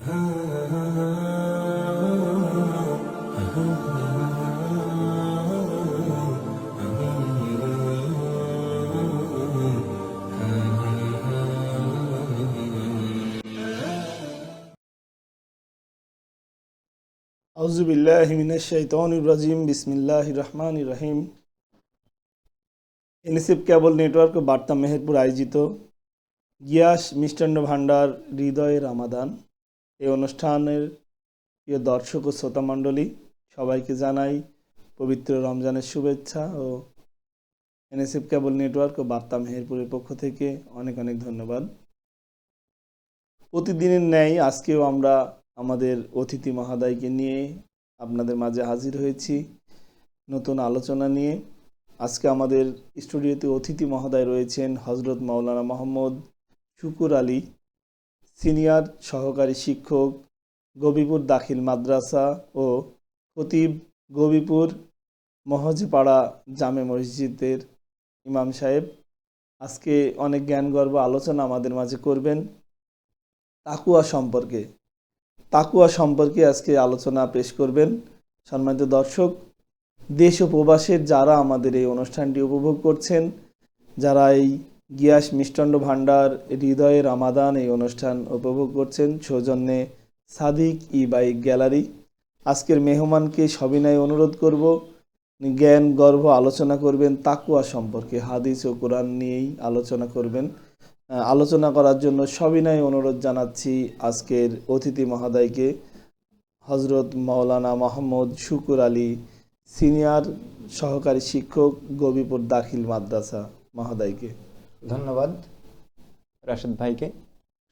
আউযুবিল্লাহি মিনাশ শাইতানির রাজিম বিসমিল্লাহির রহমানির রহিম। এনএসএফ কেবল নেটওয়ার্ক ও বার্তা মেহেরপুর আয়োজিত গিয়াস মিষ্টান্ন ভাণ্ডার হৃদয়ে রামাদান এই অনুষ্ঠানের প্রিয় দর্শক ও শ্রোতা মণ্ডলী, সবাইকে জানাই পবিত্র রমজানের শুভেচ্ছা ও এনএসএফ কেবল নেটওয়ার্ক ও বার্তা মেহেরপুরের পক্ষ থেকে অনেক অনেক ধন্যবাদ। প্রতিদিনের ন্যায় আজকেও আমরা আমাদের অতিথি মহোদয়কে নিয়ে আপনাদের মাঝে হাজির হয়েছি নতুন আলোচনা নিয়ে। আজকে আমাদের স্টুডিওতে অতিথি মহোদয় রয়েছেন হজরত মাওলানা মোহাম্মদ শুকুর আলী, সিনিয়র সহকারী শিক্ষক, গবিপুর দাখিল মাদ্রাসা ও খতিব, গবিপুর মহজপাড়া জামে মসজিদের ইমাম সাহেব। আজকে অনেক জ্ঞানগর্ভ আলোচনা আমাদের মাঝে করবেন তাকুয়া সম্পর্কে আজকে আলোচনা পেশ করবেন। সম্মানিত দর্শক, দেশ ও প্রবাসের যারা আমাদের এই অনুষ্ঠানটি উপভোগ করছেন, যারা এই গিয়াস মিষ্টান্ন ভাণ্ডার হৃদয়ে রামাদান এই অনুষ্ঠান উপভোগ করছেন, সৌজন্যে সাদিক ই বাইক গ্যালারি, আজকের মেহমানকে সবিনয় অনুরোধ করব জ্ঞান গর্ভ আলোচনা করবেন তাকুয়া সম্পর্কে, হাদিস ও কোরআন নিয়েই আলোচনা করবেন। আলোচনা করার জন্য সবিনয় অনুরোধ জানাচ্ছি আজকের অতিথি মহোদয়কে, হজরত মাওলানা মোহাম্মদ শুকুর আলী, সিনিয়র সহকারী শিক্ষক, গবিপুর দাখিল মাদ্রাসা মহোদয়কে। ধন্যবাদ রাশেদ ভাইকে।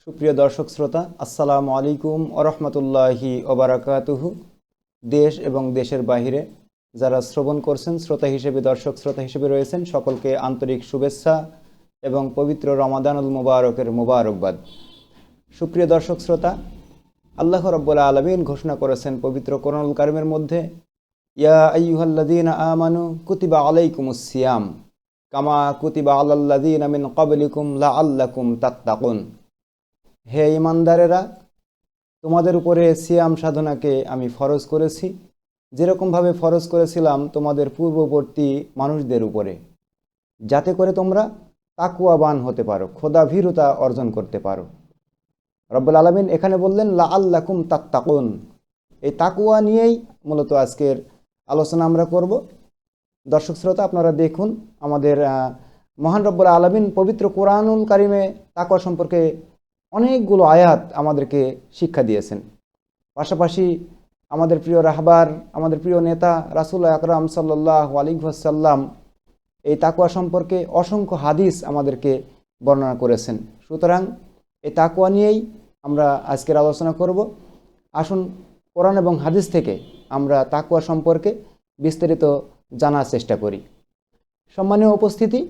সুপ্রিয় দর্শক শ্রোতা, আসসালামু আলাইকুম ওয়া রাহমাতুল্লাহি ওয়া বারাকাতুহু। দেশ এবং দেশের বাহিরে যারা শ্রবণ করছেন, শ্রোতা হিসেবে, দর্শক শ্রোতা হিসেবে রয়েছেন, সকলকে আন্তরিক শুভেচ্ছা এবং পবিত্র রমাদানুল মুবারকের মুবারকবাদ। সুপ্রিয় দর্শক শ্রোতা, আল্লাহ রাব্বুল আলামিন ঘোষণা করেছেন পবিত্র কোরআনুল কারীমের মধ্যে, ইয়া আইয়ুহাল্লাযীনা আমানু কুতিবা আলাইকুমুস সিয়াম কামা কুতিবা আলাল্লাযীনা মিন ক্বাবলিকুম লাআল্লাকুম তাত্তাকুন। হে ঈমানদারেরা, তোমাদের উপরে সিয়াম সাধনাকে আমি ফরজ করেছি, যেরকমভাবে ফরজ করেছিলাম তোমাদের পূর্ববর্তী মানুষদের উপরে, যাতে করে তোমরা তাকওয়াবান হতে পারো, খোদাভীরতা অর্জন করতে পারো। রব্বুল আলামিন এখানে বললেন লাআল্লাকুম তাত্তাকুন। এই তাকওয়া নিয়েই মূলত আজকের আলোচনা আমরা করব। দর্শক শ্রোতা, আপনারা দেখুন, আমাদের মহান রব্বুল আলামিন পবিত্র কোরআনুল কারীমে তাকওয়া সম্পর্কে অনেকগুলো আয়াত আমাদেরকে শিক্ষা দিয়েছেন। পাশাপাশি আমাদের প্রিয় রাহবার, আমাদের প্রিয় নেতা রাসূল আকরাম সাল্লাল্লাহু আলাইহি ওয়াসাল্লাম এই তাকওয়া সম্পর্কে অসংখ্য হাদিস আমাদেরকে বর্ণনা করেছেন। সুতরাং এই তাকওয়া নিয়েই আমরা আজকের আলোচনা করব। আসুন কোরআন এবং হাদিস থেকে আমরা তাকওয়া সম্পর্কে বিস্তারিত জানার চেষ্টা করি। সম্মানীয় উপস্থিতি,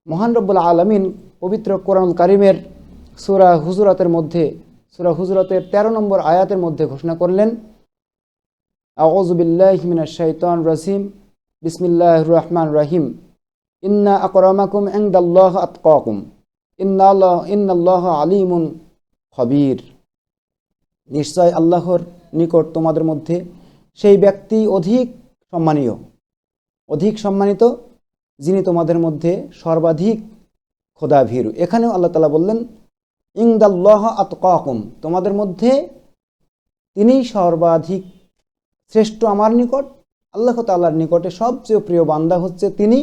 মহান রব্বুল আলামিন পবিত্র কোরআনুল কারীমের সূরা হুজুরাতের মধ্যে, সূরা হুজুরাতের 13 নম্বর আয়াতের মধ্যে ঘোষণা করলেন, আউযু বিল্লাহি মিনাশ শাইতানির রাজিম, বিসমিল্লাহির রহমানির রহিম, ইন্না আকরামাকুম ইনদাল্লাহি আতকাকুম ইন্নাল্লাহা আলিমুন খবীর। নিশ্চয় আল্লাহর নিকট তোমাদের মধ্যে সেই ব্যক্তি অধিক সম্মানিত যিনি তোমাদের মধ্যে সর্বাধিক খোদাভীরু। এখানেও আল্লাহ তাআলা বললেন ইনদাল্লাহা আতকাকুম, তোমাদের মধ্যে তিনিই সর্বাধিক শ্রেষ্ঠ আমার নিকট। আল্লাহ তাআলার নিকটে সবচেয়ে প্রিয় বান্দা হচ্ছে তিনি,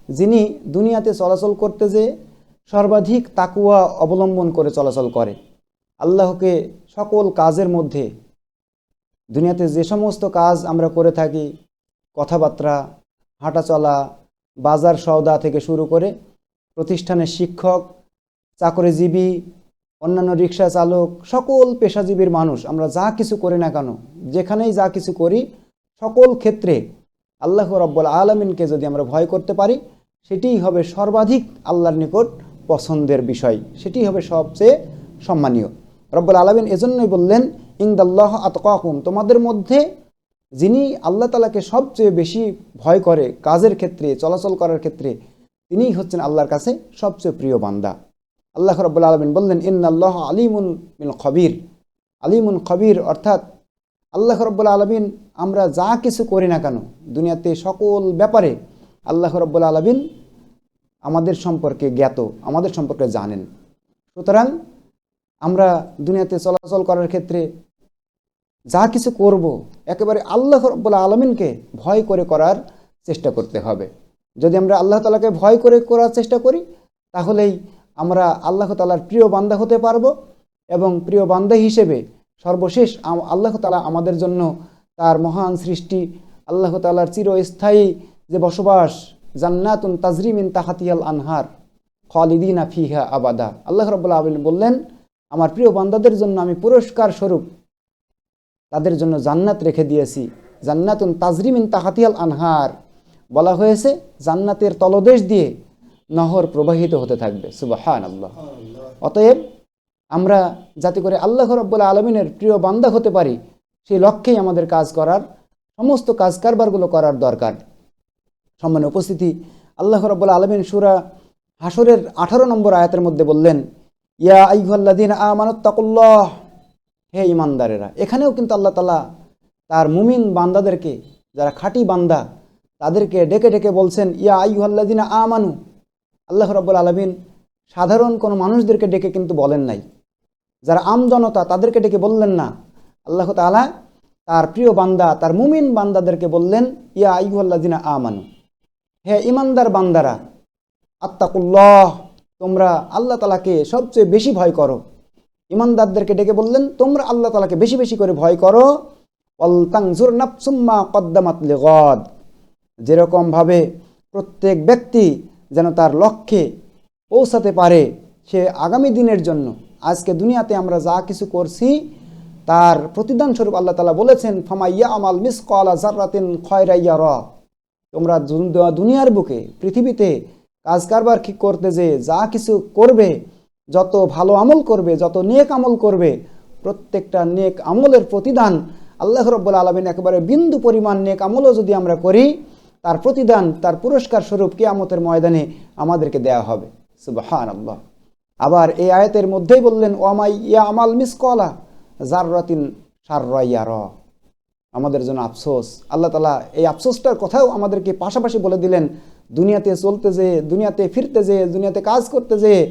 যিনি দুনিয়াতে চলাচল করতে যে সর্বাধিক তাকওয়া অবলম্বন করে চলাচল করে। আল্লাহকে সকল কাজের মধ্যে, দুনিয়াতে যে সমস্ত কাজ আমরা করে থাকি, কথাবার্তা, হাঁটাচলা, বাজার সওদা থেকে শুরু করে প্রতিষ্ঠানের শিক্ষক, চাকরিজীবী, অন্যান্য রিক্সা চালক, সকল পেশাজীবীর মানুষ, আমরা যা কিছু করি না কেন, যেখানেই যা কিছু করি, সকল ক্ষেত্রে আল্লাহ রাব্বুল আলামিনকে যদি আমরা ভয় করতে পারি, সেটিই হবে সর্বাধিক আল্লাহর নিকট পছন্দের বিষয়, সেটি হবে সবচেয়ে সম্মানীয়। রব্বুল আলামিন এজন্যই বললেন ইনদাল্লাহ আতকাকুম, তোমাদের মধ্যে যিনি আল্লাহ তাআলাকে সবচেয়ে বেশি ভয় করে কাজের ক্ষেত্রে, চলাচল করার ক্ষেত্রে, তিনিই হচ্ছেন আল্লাহর কাছে সবচেয়ে প্রিয় বান্দা। আল্লাহ রাব্বুল আলামিন বললেন ইন্নাল্লাহ আলিমুন বিল খবির। আলিমুন খবির অর্থাৎ আল্লাহ রাব্বুল আলামিন আমরা যা কিছু করি না কেন দুনিয়াতে সকল ব্যাপারে আল্লাহ রাব্বুল আলামিন আমাদের সম্পর্কে জ্ঞাত, আমাদের সম্পর্কে জানেন। সুতরাং আমরা দুনিয়াতে চলাচল করার ক্ষেত্রে যা কিছু করব একেবারে আল্লাহ রাব্বুল আলামিনকে ভয় করে করার চেষ্টা করতে হবে। যদি আমরা আল্লাহ তাআলাকে ভয় করে করার চেষ্টা করি তাহলেই আমরা আল্লাহ তাআলার প্রিয় বান্দা হতে পারবো এবং প্রিয় বান্দা হিসেবে সর্বশেষ আল্লাহ তাআলা আমাদের জন্য তার মহান সৃষ্টি আল্লাহ তাআলার চিরস্থায়ী যে বসবাস জান্নাতুন তাজরি মিন তাহতিহাল আনহার খালিদিনা ফিহা আবাদা। আল্লাহ রাব্বুল আলামিন বললেন আমার প্রিয় বান্দাদের জন্য আমি পুরস্কার স্বরূপ তাদের জন্য জান্নাত রেখে দিয়েছি। জান্নাতুন তাজরি মিন তাহতিহাল আনহার বলা হয়েছে জান্নাতের তলদেশ দিয়ে নহর প্রবাহিত হতে থাকবে। সুবহানাল্লাহ। অতএব আমরা যাতে করে আল্লাহ রাব্বুল আলামিনের প্রিয় বান্দা হতে পারি সেই লক্ষ্যেই আমাদের কাজ করার সমস্ত কাজ কারবারগুলো করার দরকার। সম্মানিত উপস্থিতি, আল্লাহ রাব্বুল আলামিন সূরা হাশরের 18 নম্বর আয়াতের মধ্যে বললেন ইয়া আইয়ুহাল্লাযীনা আমানুত্তাকুল্লাহ, হে ঈমানদারেরা। এখানেও কিন্তু আল্লাহ তাআলা তার মুমিন বান্দাদেরকে যারা খাঁটি বান্দা তাদেরকে ডেকে ডেকে বলছেন ইয়া আইয়ুহাল্লাযীনা আমানু। আল্লাহ রাব্বুল আলামিন সাধারণ কোনো মানুষদেরকে ডেকে কিন্তু বলেন নাই, যারা আমজনতা তাদেরকে ডেকে বললেন না। আল্লাহ তাআলা তার প্রিয় বান্দা তার মুমিন বান্দাদেরকে বললেন ইয়া আইয়ুহাল্লাযীনা আমানু, হে ঈমানদার বান্দারা, আত্তাকুল্লাহ, তোমরা আল্লাহ তাআলাকে সবচেয়ে বেশি ভয় করো। ঈমানদারদেরকে ডেকে বললেন তোমরা আল্লাহ তাআলাকে বেশি বেশি করে ভয় করো। ওয়াল তানজুর নাফসুম মা কদ্দামাত লিগাদ, যেরকমভাবে প্রত্যেক ব্যক্তি যেন তার লক্ষ্যে পৌঁছাতে পারে সে আগামী দিনের জন্য। আজকে দুনিয়াতে আমরা যা কিছু করছি তার প্রতিদান স্বরূপ আল্লাহ তাআলা বলেছেন ফামাইয়া আমাল মিসকালা যাররাতিন খায়রান ইয়ারা। তোমরা দুনিয়ার বুকে পৃথিবীতে কাজ কারবার কি করতে যে যা কিছু করবে, যত ভালো আমল করবে, যত নেক আমল করবে, প্রত্যেকটা নেক আমলের প্রতিদান আল্লাহ রাব্বুল আলামিন একেবারে বিন্দু পরিমাণ নেক আমলও যদি আমরা করি তার প্রতিদান তার পুরস্কার স্বরূপ কিয়ামতের ময়দানে আমাদেরকে দেয়া হবে। সুবহানাল্লাহ। আবার এই আয়াতের মধ্যেই বললেন ওয়ামাই ইয়ামাল মিসকালা যাররাতিন শাররান ইয়ারা। আমাদের জন্য আফসোস, আল্লাহ তাআলা এই আফসোসটার কথাও আমাদেরকে পাশাপাশি বলে দিলেন দুনিয়াতে চলতে যেয়ে, দুনিয়াতে ফিরতে যেয়ে, দুনিয়াতে কাজ করতে যেয়ে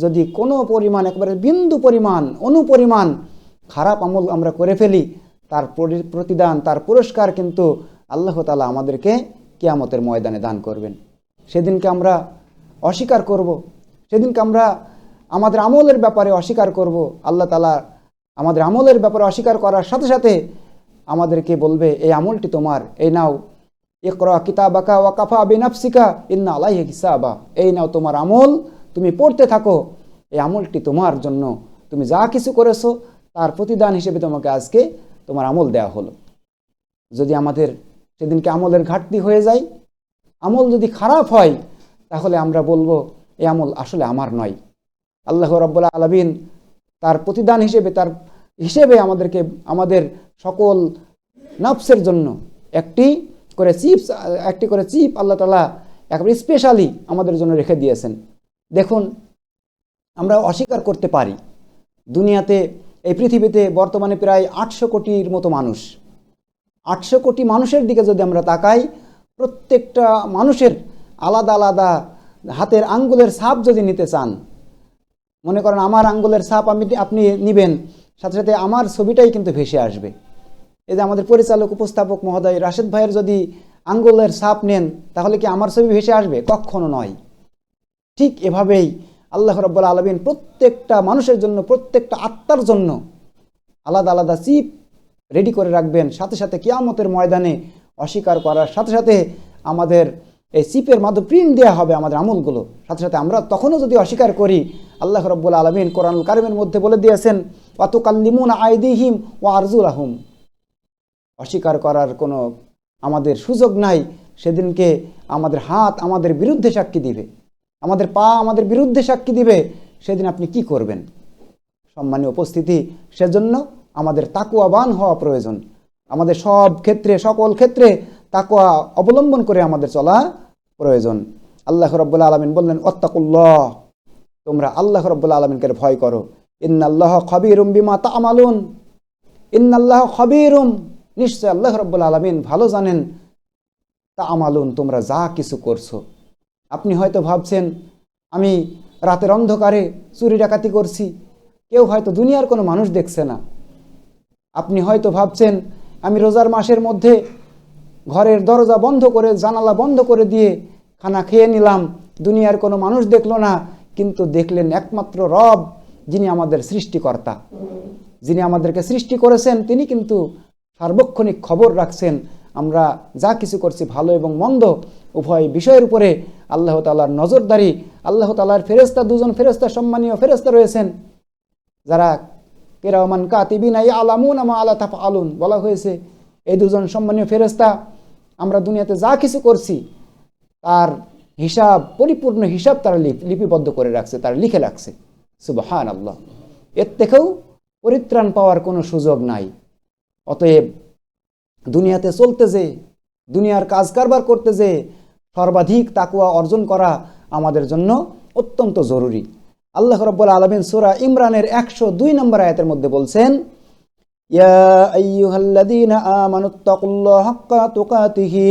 যদি কোনো পরিমাণ একেবারে বিন্দু পরিমাণ অনুপরিমাণ খারাপ আমল আমরা করে ফেলি তার প্রতিদান তার পুরস্কার কিন্তু আল্লাহ তাআলা আমাদেরকে কিয়ামতের ময়দানে দান করবেন। সেদিনকে আমরা অস্বীকার করব, সেদিনকে আমরা আমাদের আমলের ব্যাপারে অস্বীকার করব। আল্লাহ তাআলা আমাদের আমলের ব্যাপারে অস্বীকার করার সাথে সাথে আমাদেরকে বলবে এই আমলটি তোমার, এই নাও, ইকরা কিতাবাকা ওয়া কাফা বিনাফসিকা ইন্না আলাইহি হিসাবা। এই নাও তোমার আমল, তুমি পড়তে থাকো, এই আমলটি তোমার জন্য, তুমি যা কিছু করেছো তার প্রতিদান হিসেবে তোমাকে আজকে তোমার আমল দেওয়া হলো। যদি আমাদের সেদিনকে আমলের ঘাটতি হয়ে যায়, আমল যদি খারাপ হয় তাহলে আমরা বলবো এই আমল আসলে আমার নয়। আল্লাহ রাব্বুল আলামিন তার প্রতিদান হিসেবে তার হিসেবে আমাদেরকে আমাদের সকল নফসের জন্য একটি করে চিপ আল্লাহ তাআলা একেবারে স্পেশালি আমাদের জন্য রেখে দিয়েছেন। দেখুন, আমরা অস্বীকার করতে পারি দুনিয়াতে এই পৃথিবীতে বর্তমানে প্রায় 800 কোটির মতো মানুষ। 800 কোটি মানুষের দিকে যদি আমরা তাকাই, প্রত্যেকটা মানুষের আলাদা আলাদা হাতের আঙ্গুলের ছাপ যদি নিতে চান, মনে করেন আমার আঙ্গুলের ছাপ আপনি নেবেন, সাথে সাথে আমার ছবিটাই কিন্তু ভেসে আসবে। এই যে আমাদের পরিচালক উপস্থাপক মহোদয় রাশেদ ভাইয়ের যদি আঙ্গুলের ছাপ নেন তাহলে কি আমার ছবি ভেসে আসবে? কখনো নয়। ঠিক এভাবেই আল্লাহ রাব্বুল আলামিন প্রত্যেকটা মানুষের জন্য, প্রত্যেকটা আত্মার জন্য আলাদা আলাদা চিপ রেডি করে রাখবেন। সাথে সাথে কিয়ামতের ময়দানে অস্বীকার করার সাথে সাথে আমাদের এই চিপের মাধ্যমে প্রিন্ট দেওয়া হবে আমাদের আমলগুলো। সাথে সাথে আমরা তখনও যদি অস্বীকার করি, আল্লাহ রাব্বুল আলামিন কোরআনুল কারীমের মধ্যে বলে দিয়েছেন ওয়া তুকাল্লিমুনা আইদিহিম ওয়া আরজুলাহুম। অস্বীকার করার কোনো আমাদের সুযোগ নাই। সেদিনকে আমাদের হাত আমাদের বিরুদ্ধে সাক্ষী দিবে, আমাদের পা আমাদের বিরুদ্ধে সাক্ষী দিবে। সেদিন আপনি কি করবেন? সম্মানীয় উপস্থিতি, সেজন্য আমাদের তাকওয়াবান হওয়া প্রয়োজন। আমাদের সব ক্ষেত্রে, সকল ক্ষেত্রে তাকওয়া অবলম্বন করে আমাদের চলা প্রয়োজন। আল্লাহ রাব্বুল আলামিন বললেন ওয়াত্তাকুল্লাহ, তোমরা আল্লাহ রাব্বুল আলামিনকে ভয় করো। ইন্নাল্লাহ খবীরুম বিমা তা'মালুন, ইন্নাল্লাহ খবীরুম, নিশ্চয় আল্লাহ রাব্বুল আলামিন ভালো জানেন তা'মালুন, তোমরা যা কিছু করছো। আপনি হয়তো ভাবছেন আমি রাতের অন্ধকারে চুরি ডাকাতি করছি, কেউ হয়তো দুনিয়ার কোনো মানুষ দেখছে না। আপনি হয়তো ভাবছেন আমি রোজার মাসের মধ্যে ঘরের দরজা বন্ধ করে, জানালা বন্ধ করে দিয়ে খানা খেয়ে নিলাম, দুনিয়ার কোনো মানুষ দেখলো না, কিন্তু দেখলেন একমাত্র রব, যিনি আমাদের সৃষ্টিকর্তা, যিনি আমাদেরকে সৃষ্টি করেছেন, তিনি কিন্তু সার্বক্ষণিক খবর রাখছেন। আমরা যা কিছু করছি ভালো এবং মন্দ উভয় বিষয়ের উপরে আল্লাহ তাআলার নজরদারি। আল্লাহ তাআলার ফেরেশতা, দুজন ফেরেশতা, সম্মানীয় ফেরেশতা রয়েছেন, যারা কিরামান কাতিবিনা ইয়ালামুনা মা লা তাফআলুন বলা হয়েছে। এই দুজন সম্মানীয় ফেরেশতা আমরা দুনিয়াতে যা কিছু করছি তার হিসাব, পরিপূর্ণ হিসাব তারা লিপিবদ্ধ করে রাখছে, তারা লিখে রাখছে। সুবহানাল্লাহ, এর থেকেও পরিত্রাণ পাওয়ার কোনো সুযোগ নাই। অতএব দুনিয়াতে চলতে যে, দুনিয়ার কাজ কারবার করতে যে সর্বাধিক তাকওয়া অর্জন করা আমাদের জন্য অত্যন্ত জরুরি। আল্লাহ রাব্বুল আলামিন সূরা ইমরানের 102 নম্বর আয়াতের মধ্যে বলছেন, ইয়া আইয়ুহাল্লাযীনা আমানুত্তাকুল্লাহা হাক্কা তুকাতিহি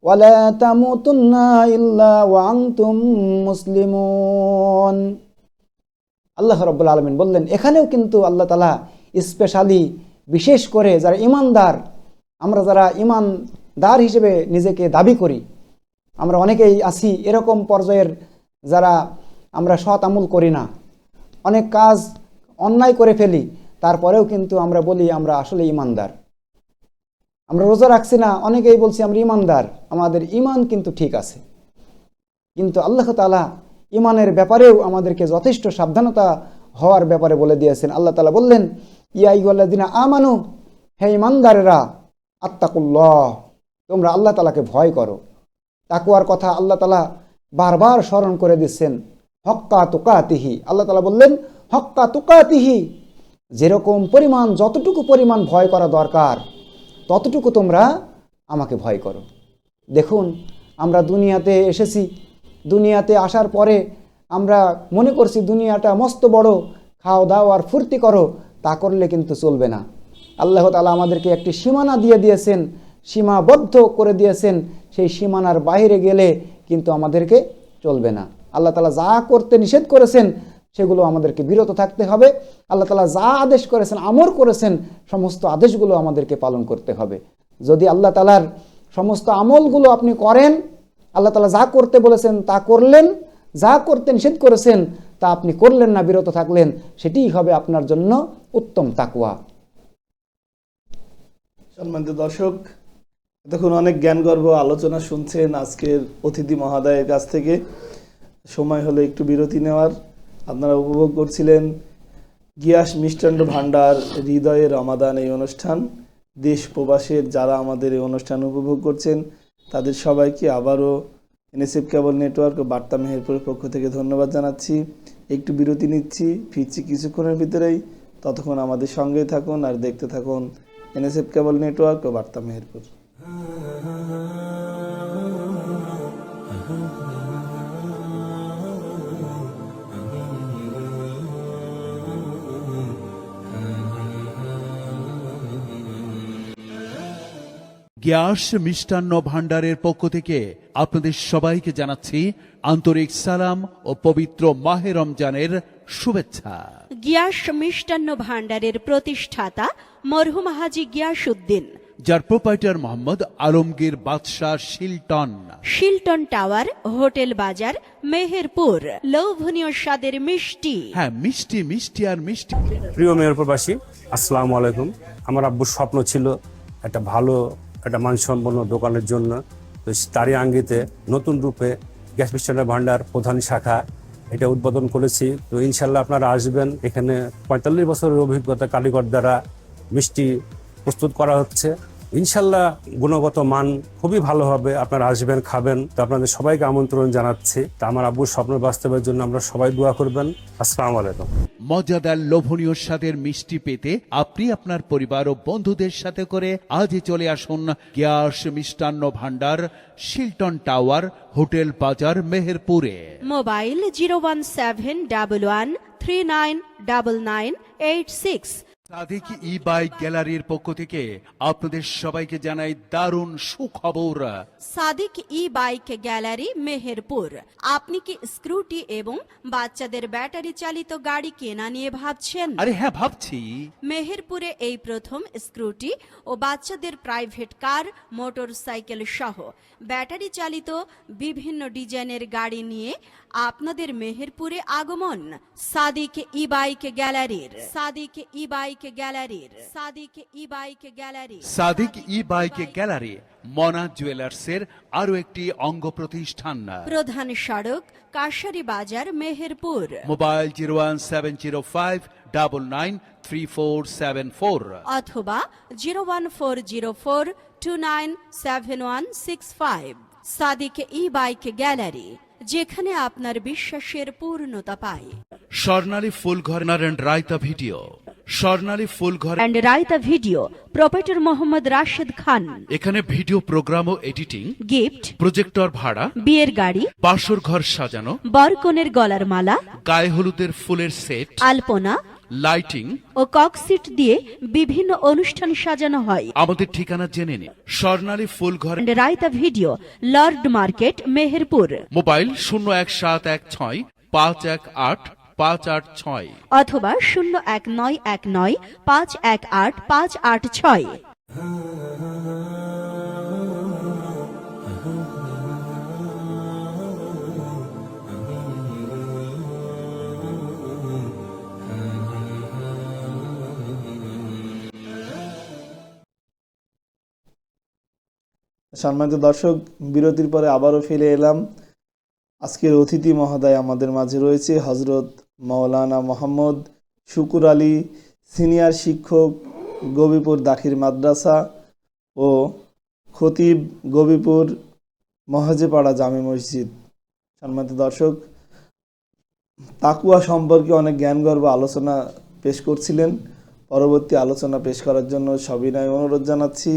ওয়া লা তামুতুন্না ইল্লা ওয়া আনতুম মুসলিমুন। আল্লাহ রাব্বুল আলামিন বললেন, এখানেও কিন্তু আল্লাহ তাআলা স্পেশালি, বিশেষ করে যারা ঈমানদার, আমরা যারা ঈমানদার হিসেবে নিজেকে দাবি করি, আমরা অনেকেই আছি এরকম পর্যায়ের যারা আমরা সৎ আমল করি না, অনেক কাজ অন্যায় করে ফেলি, তারপরেও কিন্তু আমরা বলি আমরা আসলে ঈমানদার। আমরা রোজা রাখছি না, অনেকেই বলছি আমরা ঈমানদার, আমাদের ঈমান কিন্তু ঠিক আছে। কিন্তু আল্লাহ তাআলা ঈমানের ব্যাপারেও আমাদেরকে যথেষ্ট সাবধানতা হওয়ার ব্যাপারে বলে দিয়েছেন। আল্লাহ তাআলা বললেন, ইয়া আইয়ুহাল্লাযীনা আমানু, হে ঈমানদারেরা, আত্তাকুল্লাহ, তোমরা আল্লাহ তাআলাকে ভয় করো। তাকওয়ার কথা আল্লাহ তাআলা বারবার স্মরণ করে দিচ্ছেন। হক্কা তুকাতিহি, আল্লাহ তাআলা বললেন হক্কা তুকাতিহি, যেরকম পরিমাণ, যতটুকু পরিমাণ ভয় করা দরকার ততটুকু তোমরা আমাকে ভয় করো। দেখুন, আমরা দুনিয়াতে এসেছি, দুনিয়াতে আসার পরে আমরা মনে করছি দুনিয়াটা মস্ত বড়, খাও দাও আর ফুর্তি করো, তা করলে কিন্তু চলবে না। আল্লাহ তাআলা আমাদেরকে একটি সীমানা দিয়ে দিয়েছেন, সীমাবদ্ধ করে দিয়েছেন। সেই সীমানার বাইরে গেলে কিন্তু আমাদেরকে চলবে না। আল্লাহ তাআলা যা করতে নিষেধ করেছেন সেগুলো আমাদেরকে বিরত থাকতে হবে। আল্লাহ তাআলা যা আদেশ করেছেন, আমর করেছেন, সমস্ত আদেশগুলো আমাদেরকে পালন করতে হবে। যদি আল্লাহ তাআলার সমস্ত আমলগুলো আপনি করেন, আল্লাহ তাআলা যা করতে বলেছেন তা করলেন, যা করতে নিষেধ করেছেন তা আপনি করলেন না, বিরত থাকলেন, সেটিই হবে আপনার জন্য উত্তম তাকওয়া। সম্মানিত দর্শক, দেখুন অনেক জ্ঞানগর্ভ আলোচনা শুনছেন আজকের অতিথি মহোদয়ের কাছ থেকে। সময় হলো একটু বিরতি নেওয়ার। আপনারা উপভোগ করছিলেন গিয়াস মিষ্টান্ন ভাণ্ডার হৃদয়ে রমাদান এই অনুষ্ঠান। দেশ প্রবাসের যারা আমাদের এই অনুষ্ঠান উপভোগ করছেন তাদের সবাইকে আবারও এনএসএফ কেবল নেটওয়ার্ক ও বার্তা মেহেরপুরের পক্ষ থেকে ধন্যবাদ জানাচ্ছি। একটু বিরতি নিচ্ছি, ফিরছি কিছুক্ষণের ভিতরেই। ততক্ষণ আমাদের সঙ্গেই থাকুন আর দেখতে থাকুন এনএসএফ কেবল নেটওয়ার্ক ও বার্তা মেহেরপুর। গিয়াস মিষ্টান্ন ভাণ্ডারের পক্ষ থেকে আপনাদের সবাইকে জানাচ্ছি আন্তরিক সালাম ও পবিত্র মাহে রমজানের শুভেচ্ছা। গিয়াস মিষ্টান্ন ভাণ্ডারের প্রতিষ্ঠাতা মরহুম হাজী গিয়াসউদ্দিন, যার প্রোপাইটার মোহাম্মদ আলমগীর বাদশাহ, শিলটন টাওয়ার, হোটেল বাজার, মেহেরপুর। লোভনীয় স্বাদের মিষ্টি, হ্যাঁ মিষ্টি মিষ্টি আর মিষ্টি। প্রিয় মেহেরপুরবাসী, আসসালামু আলাইকুম। আমার আব্বুর স্বপ্ন ছিল একটা ভালো, একটা মানসম্পন্ন দোকানের জন্য। তো তারই আঙ্গিতে নতুন রূপে গ্যাস মিষ্টান্ন ভাণ্ডার প্রধান শাখা এটা উদ্বোধন করেছি। তো ইনশাল্লাহ আপনারা আসবেন। এখানে 45 বছরের অভিজ্ঞতা কারিগর দ্বারা মিষ্টি প্রস্তুত করা হচ্ছে। ইনশাল্লাহ গুণগত মান খুবই ভালো হবে। আপনারা আসবেন, খাবেন। তো আপনাদের সবাইকে আমন্ত্রণ জানাচ্ছি। তো আমার আব্বুর স্বপ্ন বাস্তবের জন্য আমরা সবাই দোয়া করবেন। আসসালামু আলাইকুম। মজাদার লোভনীয় স্বাদের মিষ্টি পেতে আপনি আপনার পরিবার ও বন্ধুদের সাথে করে আজই চলে আসুন গ্যাস মিষ্টান্ন ভান্ডার, শিলটন টাওয়ার, হোটেল বাজার, মেহেরপুরে। মোবাইল 01711399986। সাদিক ই বাইক গ্যালারির পক্ষ থেকে আপনাদের সবাইকে জানাই দারুণ সুখবর। সাদিক ই বাইক গ্যালারি, মেহেরপুর। আপনি কি স্কুটি এবং বাচ্চাদের ব্যাটারি চালিত গাড়ি কেনা নিয়ে ভাবছেন? আরে হ্যাঁ, ভাবছি। মেহেরপুরে এই প্রথম স্কুটি ও বাচ্চাদের প্রাইভেট কার, মোটর সাইকেল সহ ব্যাটারি চালিত বিভিন্ন ডিজাইনের গাড়ি নিয়ে আপনাদের মেহেরপুরে আগমন সাদিক ই বাইক গ্যালারির। সাদিক ই বাইক গ্যালারির। সাদিক ই বাইক গ্যালারি। সাদিক ই বাইক গ্যালারি মনা জুয়েলার্সের আরো একটি অঙ্গ প্রতিষ্ঠান। প্রধান সড়ক কাশারি বাজার, মেহেরপুর। মোবাইল 01705993474 অথবা 01404297165। সাদিক ই বাইক গ্যালারি, যেখানে আপনার বিশ্বাসের পূর্ণতা পায়। Swarnali Phulghar and Raita video. Swarnali Phulghar and Raita video, proprietor Mohammad Rashed Khan. এখানে ভিডিও প্রোগ্রাম ও এডিটিং, গিফট, প্রজেক্টর ভাড়া, বিয়ের গাড়ি, বাসর ঘর সাজানো, বরকনের গলার মালা, গায়ে হলুদের ফুলের সেট, আলপনা লাইটিং ও ককসিট দিয়ে বিভিন্ন অনুষ্ঠান সাজানো হয়। আমাদের ঠিকানা জেনে নিন। Swarnali Phulghar and Raita video, Lord Market, Meherpur. Mobile 01718518586 অথবা 01919518586। সম্মানিত দর্শক, বিরতির পরে আবারও ফিরে এলাম। আজকের অতিথি মহোদয় আমাদের মাঝে রয়েছে হজরত মাওলানা মোহাম্মদ শুকুর আলী, সিনিয়র শিক্ষক, গবিপুর দাখির মাদ্রাসা ও খতিব, গবিপুর মহাজেপাড়া জামে মসজিদ। সম্মানিত দর্শক, তাকুয়া সম্পর্কে অনেক জ্ঞানগর্ভ আলোচনা পেশ করছিলেন। পরবর্তী আলোচনা পেশ করার জন্য সবিনয় অনুরোধ জানাচ্ছি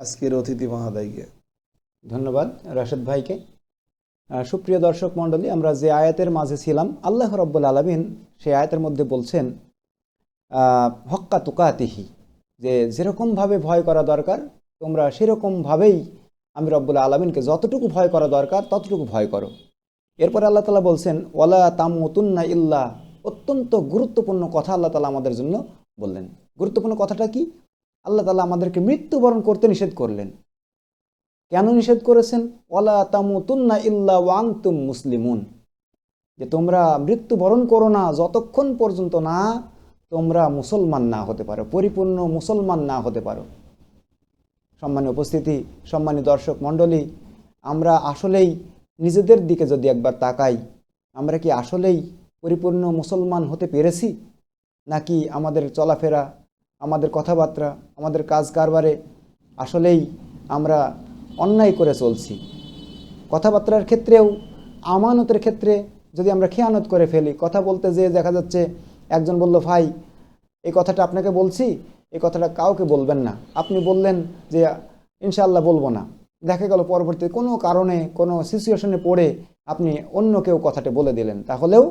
আজকের অতিথি মহোদয়কে। ধন্যবাদ রাশেদ ভাইকে। সুপ্রিয় দর্শক মণ্ডলী, আমরা যে আয়াতের মাঝে ছিলাম, আল্লাহ রাব্বুল আলামিন সেই আয়াতের মধ্যে বলছেন হক্কা তুকাতিহি, যে যেরকমভাবে ভয় করা দরকার তোমরা সেরকমভাবেই আমি রব্বুল আলামিনকে যতটুকু ভয় করা দরকার ততটুকু ভয় করো। এরপরে আল্লাহ তাআলা বলছেন ওয়ালা তামুতুন্না ইল্লা, অত্যন্ত গুরুত্বপূর্ণ কথা আল্লাহ তাআলা আমাদের জন্য বললেন। গুরুত্বপূর্ণ কথাটা কি? আল্লাহ তাআলা আমাদেরকে মৃত্যুবরণ করতে নিষেধ করলেন। কেন নিষেধ করেছেন? ওয়ালা তামুতুন্না ইল্লা ওয়া আনতুম মুসলিমুন, যে তোমরা মৃত্যুবরণ করো না যতক্ষণ পর্যন্ত না তোমরা মুসলমান না হতে পারো, পরিপূর্ণ মুসলমান না হতে পারো। সম্মানীয় উপস্থিতি, সম্মানীয় দর্শক মণ্ডলী, আমরা আসলেই নিজেদের দিকে যদি একবার তাকাই, আমরা কি আসলেই পরিপূর্ণ মুসলমান হতে পেরেছি? নাকি আমাদের চলাফেরা, আমাদের কথাবার্তা, আমাদের কাজ কারবারে আসলেই আমরা অন্যায় করে চলছি? কথাবার্তার ক্ষেত্রেও, আমানতের ক্ষেত্রে যদি আমরা খেয়ানত করে ফেলি, কথা বলতে যেয়ে দেখা যাচ্ছে একজন বলল, ভাই এই কথাটা আপনাকে বলছি, এই কথাটা কাউকে বলবেন না। আপনি বললেন যে ইনশাআল্লাহ বলবো না, দেখা গেল পরবর্তীতে কোনো কারণে কোনো সিচুয়েশনে পড়ে আপনি অন্য কেউ কথাটা বলে দিলেন, তাহলেও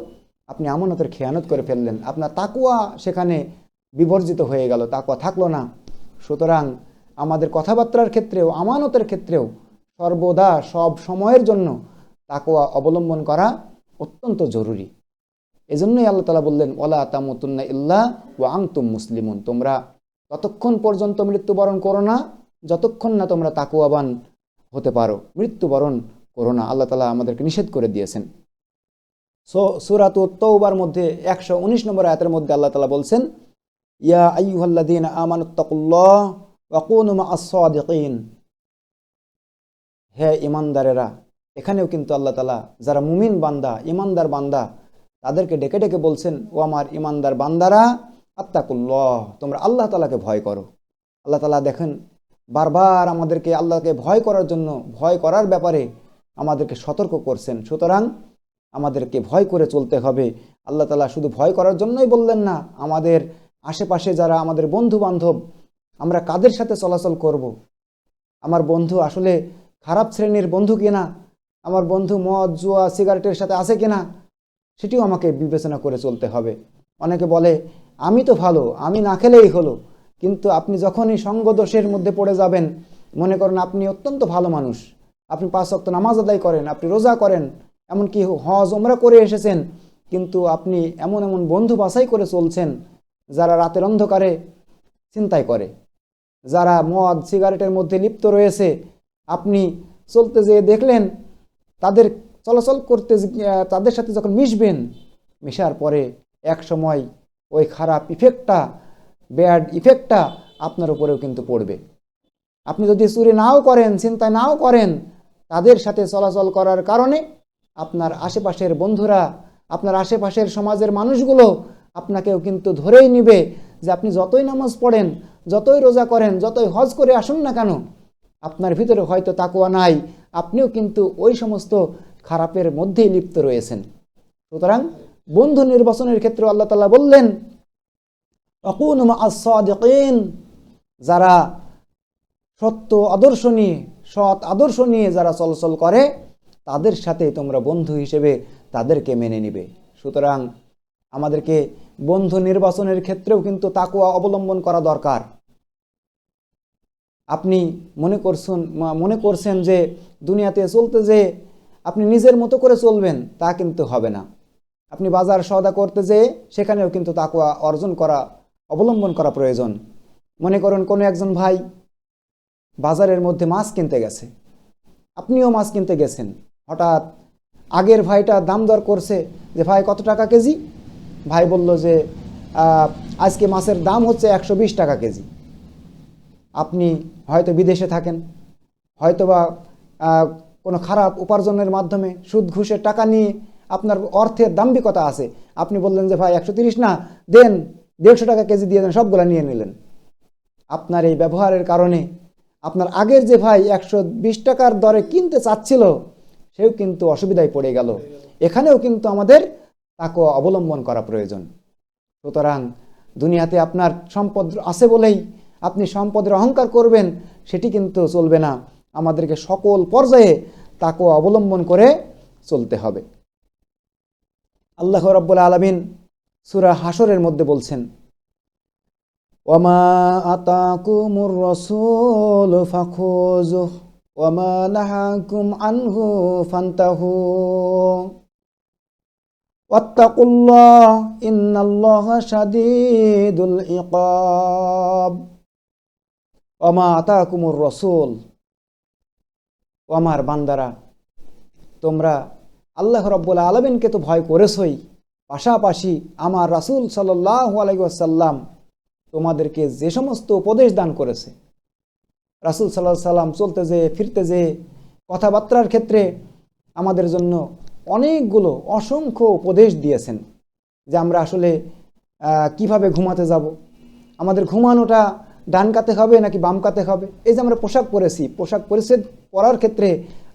আপনি আমানতের খেয়ানত করে ফেললেন। আপনার তাকওয়া সেখানে বিবর্জিত হয়ে গেল, তাকওয়া থাকলো না। সুতরাং আমাদের কথাবার্তার ক্ষেত্রেও, আমানতের ক্ষেত্রেও সর্বদা সব সময়ের জন্য তাকওয়া অবলম্বন করা অত্যন্ত জরুরি। এজন্যই আল্লাহ তাআলা বললেন ওয়ালা তামুতুন্না ইল্লা ওয়া আনতুম মুসলিমুন, তোমরা ততক্ষণ পর্যন্ত মৃত্যুবরণ করো না যতক্ষণ না তোমরা তাকওয়াবান হতে পারো, মৃত্যুবরণ করো না। আল্লাহ তাআলা আমাদেরকে নিষেধ করে দিয়েছেন। সূরাতুত তাওবার মধ্যে 119 নম্বর আয়াতের মধ্যে আল্লাহ তাআলা বলছেন ইয়া আইয়ুহাল্লাযীনা আমানুত্তাকুল্লাহ ওয়া কুনু মা'আস সাদিকিন, হে ঈমানদারেরা। এখানেও কিন্তু আল্লাহ তাআলা যারা মুমিন বান্দা, ঈমানদার বান্দা, তাদেরকে ডেকে ডেকে বলছেন ও আমার ঈমানদার বান্দারা, আত্তাকুল্লাহ, তোমরা আল্লাহ তাআলাকে ভয় করো। আল্লাহ তাআলা দেখেন বারবার আমাদেরকে আল্লাহকে ভয় করার জন্য, ভয় করার ব্যাপারে আমাদেরকে সতর্ক করছেন। সুতরাং আমাদেরকে ভয় করে চলতে হবে। আল্লাহ তাআলা শুধু ভয় করার জন্যই বললেন না, আমাদের আশেপাশে যারা আমাদের বন্ধু বান্ধব, আমরা কাদের সাথে চলাচল করব। আমার বন্ধু আসলে খারাপ শ্রেণীর বন্ধু কিনা, আমার বন্ধু মদ জুয়া সিগারেটের সাথে আছে কিনা, সেটিও আমাকে বিবেচনা করে চলতে হবে। অনেকে বলে আমি তো ভালো, আমি না খেলেই হলো। কিন্তু আপনি যখনই সঙ্গ দোষের মধ্যে পড়ে যাবেন, মনে করেন আপনি অত্যন্ত ভালো মানুষ, আপনি 5 ওয়াক্ত নামাজ আদায় করেন, আপনি রোজা করেন, এমনকি হজ ওমরা করে এসেছেন, কিন্তু আপনি এমন এমন বন্ধু বাছাই করে চলছেন যারা রাতের অন্ধকারে চিন্তায় করে, যারা মদ সিগারেটের মধ্যে লিপ্ত রয়েছে। আপনি চলতে যেয়ে দেখলেন তাদের চলাচল করতে, তাদের সাথে যখন মিশবেন, মেশার পরে এক সময় ওই খারাপ ইফেক্টটা, ব্যাড ইফেক্টটা আপনার উপরেও কিন্তু পড়বে। আপনি যদি চুরি নাও করেন, চিন্তা নাও করেন, তাদের সাথে চলাচল করার কারণে আপনার আশেপাশের বন্ধুরা, আপনার আশেপাশের সমাজের মানুষগুলো আপনাকেও কিন্তু ধরেই নিবে যে আপনি যতই নামাজ পড়েন, যতই রোজা করেন, যতই হজ করে আসুন না কেন, আপনার ভিতরে হয়তো তাকওয়া নাই, আপনিও কিন্তু ওই সমস্ত খারাপের মধ্যেই লিপ্ত রয়েছেন। সুতরাং বন্ধু নির্বাচনের ক্ষেত্রে আল্লাহ তাআলা বললেন, আকুনু মা'আস সাদিকিন, যারা সত্য আদর্শ নিয়ে, সৎ আদর্শ নিয়ে যারা চলাচল করে, তাদের সাথে তোমরা বন্ধু হিসেবে তাদেরকে মেনে নিবে। সুতরাং আমাদেরকে বন্ধু নির্বাচনের ক্ষেত্রেও কিন্তু তাকওয়া অবলম্বন করা দরকার। আপনি মনে করছেন যে দুনিয়াতে চলতে যে আপনি নিজের মতো করে চলবেন, তা কিন্তু হবে না। আপনি বাজার সওদা করতে যেয়ে সেখানেও কিন্তু তাকওয়া অবলম্বন করা প্রয়োজন। মনে করুন কোনো একজন ভাই বাজারের মধ্যে মাছ কিনতে গেছে, আপনিও মাছ কিনতে গেছেন, হঠাৎ আগের ভাইটা দাম দর করছে যে ভাই কত টাকা কেজি। ভাই বলল যে আজকে মাছের দাম হচ্ছে 120 টাকা কেজি। আপনি হয়তো বিদেশে থাকেন, হয়তোবা কোনো খারাপ উপার্জনের মাধ্যমে সুদ ঘুষের টাকা নিয়ে আপনার অর্থের দাম্ভিকতা আছে। আপনি বললেন যে ভাই 130 না, দেন 150 টাকা কেজি দিয়ে দেন, সবগুলা নিয়ে নিলেন। আপনার এই ব্যবহারের কারণে আপনার আগের যে ভাই 120 টাকার দরে কিনতে চাচ্ছিল, সেও কিন্তু অসুবিধায় পড়ে গেল। এখানেও কিন্তু আমাদের তাকওয়া অবলম্বন করা প্রয়োজন। সুতরাং দুনিয়াতে আপনার সম্পদ আছে বলেই আপনি সম্পদের অহংকার করবেন, সেটি কিন্তু চলবে না। আমাদেরকে সকল পর্যায়ে তাকওয়া অবলম্বন করে চলতে হবে। আল্লাহ রাব্বুল আলামিন সূরা হাশরের মধ্যে বলছেন, ওয়ামা আতাকুমুর রাসূলু ফাখুযুহু ওয়ামা নাহাকুম আনহু ফান্তাহু ওয়াত্তাকুল্লাহ ইন্নাল্লাহা শাদীদুল ইকাব। ওয়ামা আতাকুমুর রাসূল, ও আমার বান্দারা, তোমরা আল্লাহ রাব্বুল আলামিনকে তো ভয় করেছই, পাশাপাশি আমার রাসূল সাল্লাল্লাহু আলাইহি ওয়াসাল্লাম তোমাদেরকে যে সমস্ত উপদেশ দান করেছে, রাসূল সাল্লাল্লাহু আলাইহি ওয়াসাল্লাম চলতে যেয়ে ফিরতে যেয়ে কথাবার্তার ক্ষেত্রে আমাদের জন্য অনেকগুলো অসংখ্য উপদেশ দিয়েছেন যে আমরা আসলে কিভাবে ঘুমাতে যাব, আমাদের ঘুমানোটা ডান কাতে হবে নাকি বাম কাতে হবে। এই যে আমরা পোশাক পরেছি, পোশাক পরিচ্ছদ পরার ক্ষেত্রে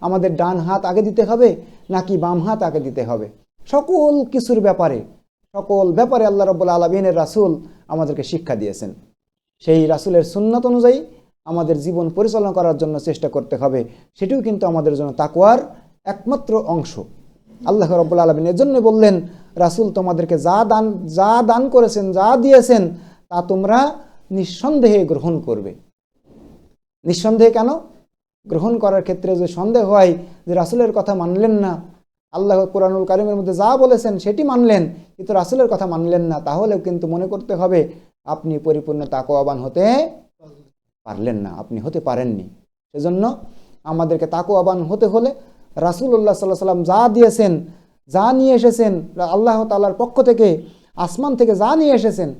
আমাদের ডান হাত আগে দিতে হবে নাকি বাম হাত আগে দিতে হবে। সকল কিছুর ব্যাপারে, সকল ব্যাপারে আল্লাহ রাব্বুল আলামিনের রাসূল আমাদেরকে শিক্ষা দিয়েছেন। সেই রাসূলের সুন্নাত অনুযায়ী আমাদের জীবন পরিচালনা করার জন্য চেষ্টা করতে হবে। সেটিও কিন্তু আমাদের জন্য তাকওয়ার একমাত্র অংশ। আল্লাহ রাব্বুল আলামিন এর জন্য বললেন, রাসূল তোমাদেরকে যা দান করেছেন, যা দিয়েছেন, তা তোমরা নিঃসন্দেহে গ্রহণ করবে। নিঃসন্দেহে কেন? গ্রহণ করার ক্ষেত্রে যে সন্দেহ হয় যে রাসূলের কথা মানলেন না, আল্লাহ কুরআনুল কারীমের মধ্যে যা বলেছেন সেটি মানলেন কিন্তু রাসূলের কথা মানলেন না, তাহলেও কিন্তু মনে করতে হবে আপনি পরিপূর্ণ তাকওয়াবান হতে পারলেন না, আপনি হতে পারেননি। সেজন্য আমাদেরকে তাকওয়াবান হতে হলে রাসূলুল্লাহ সাল্লাল্লাহু আলাইহি ওয়াসাল্লাম যা দিয়েছেন, যা নিয়ে এসেছেন, আল্লাহ তাআলার পক্ষ থেকে, আসমান থেকে যা নিয়ে এসেছেন,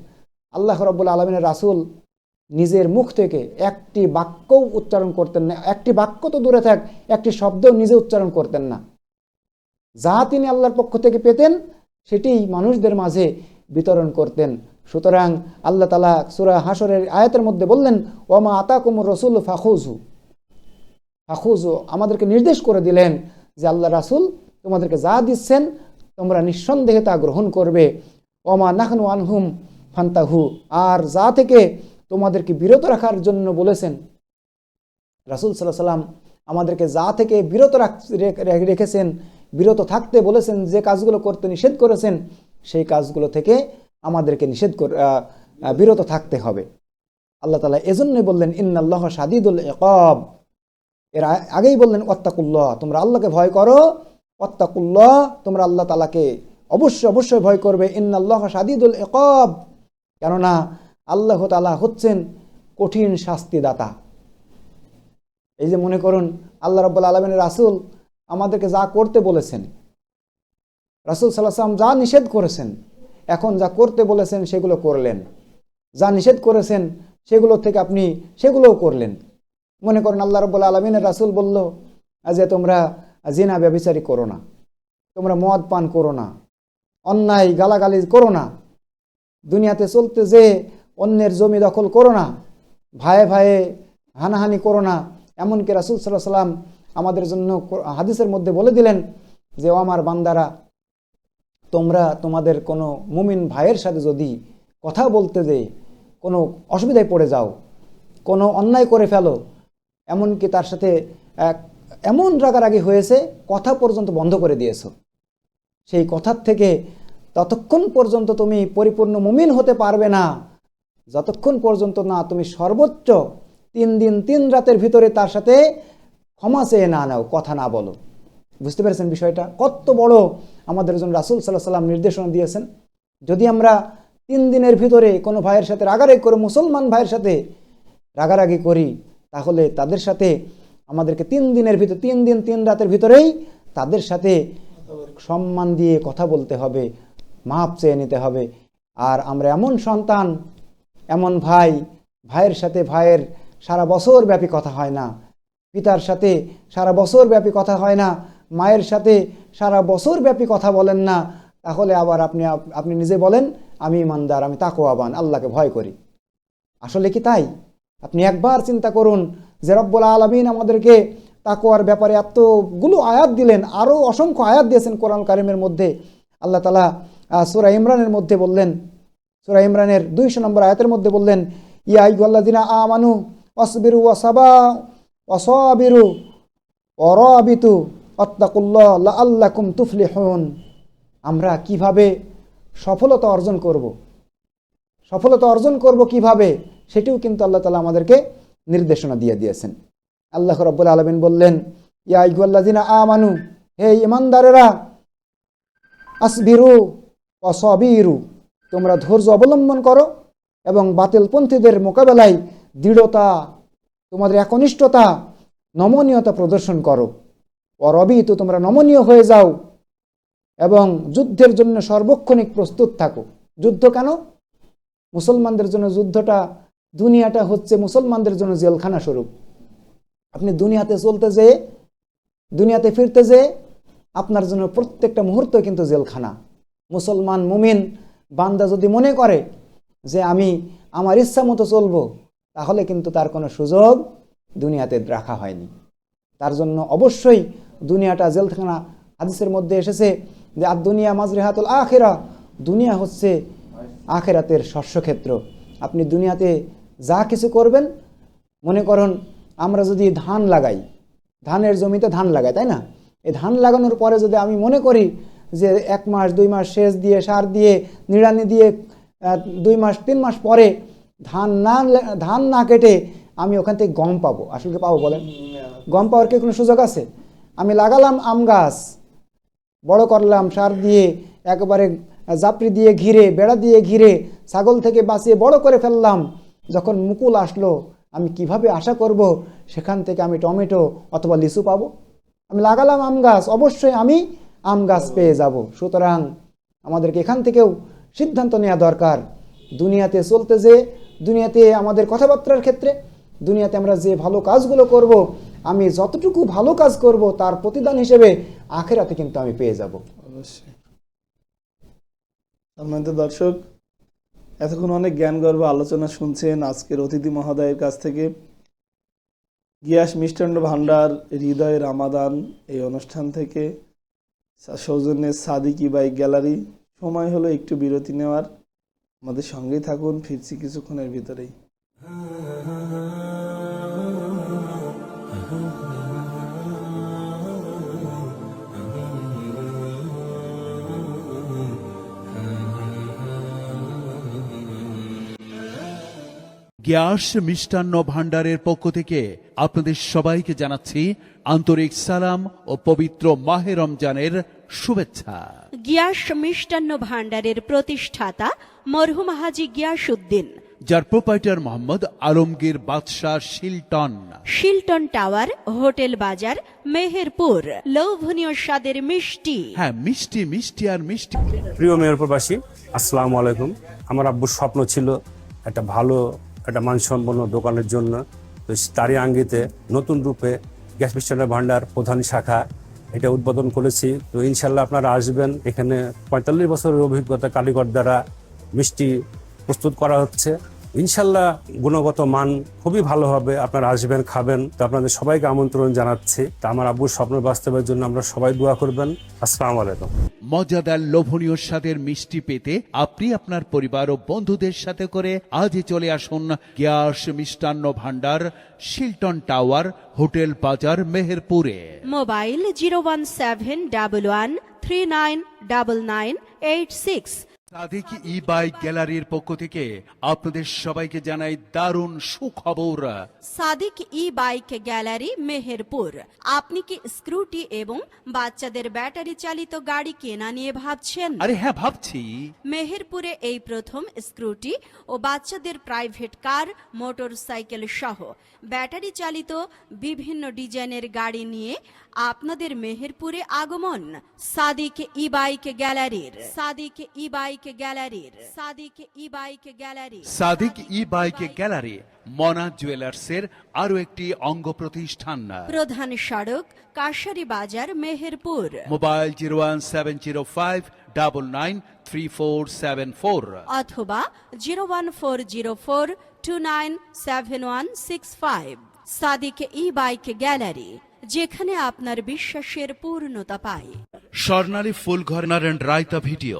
আল্লাহ রাব্বুল আলামিনের রাসূল নিজের মুখ থেকে একটি বাক্যও উচ্চারণ করতেন না। একটি বাক্য তো দূরে থাক, একটি শব্দও নিজে উচ্চারণ করতেন না। যা তিনি আল্লাহর পক্ষ থেকে পেতেন সেটি মানুষদের মাঝে বিতরণ করতেন। সুতরাং আল্লাহ তাআলা সূরা হাশরের আয়াতের মধ্যে বললেন, ওয়ামা আতাকুমুর রাসূল ফাখুযু, আমাদেরকে নির্দেশ করে দিলেন যে আল্লাহ রাসূল তোমাদেরকে যা দিচ্ছেন তোমরা নিঃসন্দেহে তা গ্রহণ করবে। ওমা নাহনু আনহুম ফান্তাহু, আর যা থেকে তোমাদেরকে বিরত রাখার জন্য বলেছেন রাসূল সাল্লাল্লাহু আলাইহি সাল্লাম, আমাদেরকে যা থেকে বিরত রেখেছেন, বিরত থাকতে বলেছেন, যে কাজগুলো করতে নিষেধ করেছেন সেই কাজগুলো থেকে আমাদেরকে বিরত থাকতে হবে। আল্লাহ তাআলা এজন্যই বললেন ইন্নাল্লাহা শাদীদুল ইকাব, এর আগেই বললেন ওয়াত্তাকুল্লাহ, তোমরা আল্লাহকে ভয় করো, ওয়াত্তাকুল্লাহ, তোমরা আল্লাহ তাআলাকে অবশ্যই ভয় করবে। ইন্নাল্লাহা শাদীদুল ইকাব, কেননা আল্লাহ তাআলা হচ্ছেন কঠিন শাস্তিদাতা। এই যে মনে করুন আল্লাহ রাব্বুল আলামিনের রাসূল আমাদেরকে যা করতে বলেছেন, রাসূল সাল্লাল্লাহু আলাইহি ওয়াসাল্লাম যা নিষেধ করেছেন, এখন যা করতে বলেছেন সেগুলো করলেন, যা নিষেধ করেছেন সেগুলো থেকে আপনি সেগুলোও করলেন। মনে করেন আল্লাহ রাব্বুল আলামিনের রাসূল বলল যে তোমরা জিনা ব্যভিচারী করো না, তোমরা মদ পান করো না, অন্যায় গালাগালি করো না, দুনিয়াতে চলতে যে অন্যের জমি দখল করো না, ভাইয়ে ভাইয়ে হানাহানি করো না। এমনকি রাসূল সাল্লাল্লাহু আলাইহি ওয়াসাল্লাম আমাদের জন্য হাদিসের মধ্যে বলে দিলেন যে ও আমার বান্দারা, তোমরা তোমাদের কোনো মুমিন ভাইয়ের সাথে যদি কথা বলতে যে কোনো অসুবিধায় পড়ে যাও, কোনো অন্যায় করে ফেলো, এমনকি তার সাথে এমন রাগারাগি হয়েছে কথা পর্যন্ত বন্ধ করে দিয়েছো, সেই কথার থেকে ততক্ষণ পর্যন্ত তুমি পরিপূর্ণ মুমিন হতে পারবে না যতক্ষণ পর্যন্ত না তুমি সর্বোচ্চ 3 দিন 3 রাতের ভিতরে তার সাথে ক্ষমা চেয়ে না নাও, কথা না বলো। বুঝতে পেরেছেন বিষয়টা কত বড় আমাদের জন্য রাসূল সাল্লাল্লাহু আলাইহি ওয়াসাল্লাম নির্দেশনা দিয়েছেন। যদি আমরা 3 দিনের ভিতরে কোনো ভাইয়ের সাথে রাগারাগি করে, মুসলমান ভাইয়ের সাথে রাগারাগি করি, তাহলে তাদের সাথে আমাদেরকে 3 দিনের ভিতরে 3 দিন 3 রাতের ভিতরেই তাদের সাথে সম্মান দিয়ে কথা বলতে হবে, মাপ চেয়ে নিতে হবে। আর আমরা এমন সন্তান, এমন ভাইয়ের সাথে ভাইয়ের সারা বছর ব্যাপী কথা হয় না, পিতার সাথে সারা বছর ব্যাপী কথা হয় না, মায়ের সাথে সারা বছর ব্যাপী কথা বলেন না, তাহলে আবার আপনি নিজে বলেন আমি ইমানদার, আমি তাকওয়াবান, আল্লাহকে ভয় করি। আসলে কি তাই? আপনি একবার চিন্তা করুন যে রব্বুল আলামিন আমাদেরকে তাকওয়ার ব্যাপারে এতগুলো আয়াত দিলেন, আরও অসংখ্য আয়াত দিয়েছেন কোরআন কারিমের মধ্যে। আল্লাহ তাআলা সূরা ইমরানের মধ্যে বললেন, সূরা ইমরানের 200 নম্বর আয়াতের মধ্যে বললেন, ইয়া আইয়ুহাল্লাযিনা আমানু ওয়াসবিরু ওয়াসাবিরু ওয়ারাবিতু ওয়াত্তাকুল্লাহ লাআল্লাকুম তুফলিহুন। আমরা কিভাবে সফলতা অর্জন করব কিভাবে, সেটিও কিন্তু আল্লাহ তাআলা আমাদেরকে নির্দেশনা দিয়ে দিয়েছেন। আল্লাহ রাব্বুল আলামিন বললেন, ইয়া আইয়ুহাল্লাযিনা আমানু, হে ঈমানদারেরা, আসবিরু ওয়াসাবিরু, তোমরা ধৈর্য অবলম্বন করো এবং বাতিলপন্থীদের মোকাবেলায় দৃঢ়তা, তোমাদের একনিষ্ঠতা, নমনীয়তা প্রদর্শন করো। ওয়ারাবিতু, তোমরা নমনীয় হয়ে যাও এবং যুদ্ধের জন্য সর্বক্ষণিক প্রস্তুত থাকো। যুদ্ধ কেন? মুসলমানদের জন্য যুদ্ধটা, দুনিয়াটা হচ্ছে মুসলমানদের জন্য জেলখানা স্বরূপ। আপনি দুনিয়াতে চলতে যেয়ে, দুনিয়াতে ফিরতে যেয়ে আপনার জন্য প্রত্যেকটা মুহূর্ত কিন্তু জেলখানা। মুসলমান মুমিন বান্দা যদি মনে করে যে আমি আমার ইচ্ছা মতো চলবো, তাহলে কিন্তু তার কোনো সুযোগ দুনিয়াতে রাখা হয়নি। তার জন্য অবশ্যই দুনিয়াটা জেলখানা। হাদিসের মধ্যে এসেছে যে আর দুনিয়া মাজরিহাতুল আখিরা, দুনিয়া হচ্ছে আখিরাতের শস্যক্ষেত্র। আপনি দুনিয়াতে যা কিছু করবেন, মনে করুন আমরা যদি ধান লাগাই, ধানের জমিতে ধান লাগাই, তাই না? এই ধান লাগানোর পরে যদি আমি মনে করি যে 1 মাস 2 মাস সেচ দিয়ে, সার দিয়ে, নিড়ানি দিয়ে 2 মাস 3 মাস পরে ধান না কেটে আমি ওখান থেকে গম পাবো, আসলে পাবো বলেন? গম পাওয়ার কি কোনো সুযোগ আছে? আমি লাগালাম আম গাছ, বড় করলাম সার দিয়ে, একেবারে জাপড়ি দিয়ে ঘিরে, বেড়া দিয়ে ঘিরে, ছাগল থেকে বাঁচিয়ে বড় করে ফেললাম। যখন মুকুল আসলো, আমি কিভাবে আশা করব সেখান থেকে আমি টমেটো অথবা লিচু পাবো? আমি লাগালাম আম গাছ, অবশ্যই আমি আম গাছ পেয়ে যাব। সুতরাং আমাদেরকে এখান থেকেও সিদ্ধান্ত নেওয়া দরকার, দুনিয়াতে চলতে যে, দুনিয়াতে আমাদের কথাবার্তার ক্ষেত্রে, দুনিয়াতে আমরা যে ভালো কাজগুলো করব, আমি যতটুকু ভালো কাজ করব তার প্রতিদান হিসেবে আখিরাতে কিন্তু আমি পেয়ে যাব। অবশ্যই। সম্মানিত দর্শক, এতক্ষণ অনেক জ্ঞানগর্ভ আলোচনা শুনছেন আজকের অতিথি মহোদয়ের কাছ থেকে। গিয়াস মিষ্টান্ন ভান্ডার হৃদয় রামাদান এই অনুষ্ঠান থেকে সৌজন্যে সাদিক ই-বাইক গ্যালারি। সময় হলো একটু বিরতি নেওয়ার, আমাদের সঙ্গেই থাকুন, ফিরছি কিছুক্ষণের ভিতরেই। গ্যাস মিষ্টান্ন ভান্ডারের পক্ষ থেকে আপনাদের সবাইকে জানাচ্ছি আন্তরিক সালাম ও পবিত্র মাহে রমজানের শুভেচ্ছা। গিয়াস মিষ্টান্ন ভাণ্ডারের প্রতিষ্ঠাতা মরহুম হাজী গিয়াসউদ্দিন, যার প্রোপাইটার মোহাম্মদ আলমগীর বাদশাহ শিলটন টাওয়ার, হোটেল বাজার, মেহেরপুর। লোভনীয় স্বাদের মিষ্টি। হ্যাঁ, মিষ্টি মিষ্টি আর মিষ্টি। প্রিয় মেহেরপুরবাসী, আসসালামু আলাইকুম। আমার আব্বুর স্বপ্ন ছিল একটা ভালো একটা মানসম্পন্ন দোকানের জন্য, তো তারই আঙ্গিতে নতুন রূপে গ্যাস মিষ্টান্ন ভান্ডার প্রধান শাখা এটা উদ্বোধন করেছি। তো ইনশাল্লাহ আপনারা আসবেন। এখানে 45 বছরের অভিজ্ঞতা কারিগর দ্বারা মিষ্টি প্রস্তুত করা হচ্ছে। ইনশাল্লাহ গুণগত মান খুবই ভালো হবে। আপনারা আসবেন, খাবেন। তো আপনাদের সবাইকে আমন্ত্রণ জানাচ্ছি। তা আমার আব্বুর স্বপ্ন বাস্তবের জন্য আমরা সবাই দোয়া করবেন। আসসালামু আলাইকুম। মজাদার লোভনীয় স্বাদের মিষ্টি পেতে আপনি আপনার পরিবার ও বন্ধুদের সাথে করে আজই চলে আসুন গ্যাস মিষ্টান্ন ভান্ডার, শিলটন টাওয়ার, হোটেল বাজার, মেহেরপুরে। মোবাইল 01711399986। সাদিক ই-বাইক গ্যালারির পক্ষ থেকে আপনাদের সবাইকে জানাই দারুণ সুখবর। Sadik e-bike gallery, Meherpur. আপনি কি স্কুটি এবং বাচ্চাদের ব্যাটারি চালিত গাড়ি কেনা নিয়ে ভাবছেন? আরে হ্যাঁ, ভাবছি। মেহেরপুরে এই প্রথম স্কুটি ও বাচ্চাদের প্রাইভেট কার, মোটর সাইকেল সহ ব্যাটারি চালিত বিভিন্ন ডিজাইনের গাড়ি নিয়ে আপনাদের মেহেরপুরে আগমন সাদিক ই-বাইক গ্যালারির। সাদিক ই-বাইক গ্যালারির। Sadik e-bike gallery. Sadik e-bike gallery Mona জুয়েলার্সের আরো একটি অঙ্গ প্রতিষ্ঠান। প্রধান সড়ক কাশারি বাজার, মেহেরপুর। মোবাইল 01705993474 অথবা 01404297165। সাদিক ই-বাইক গ্যালারি, যেখানে আপনার বিশ্বাসের পূর্ণতা পায়। Swarnali Phulghar Narayan Raita video.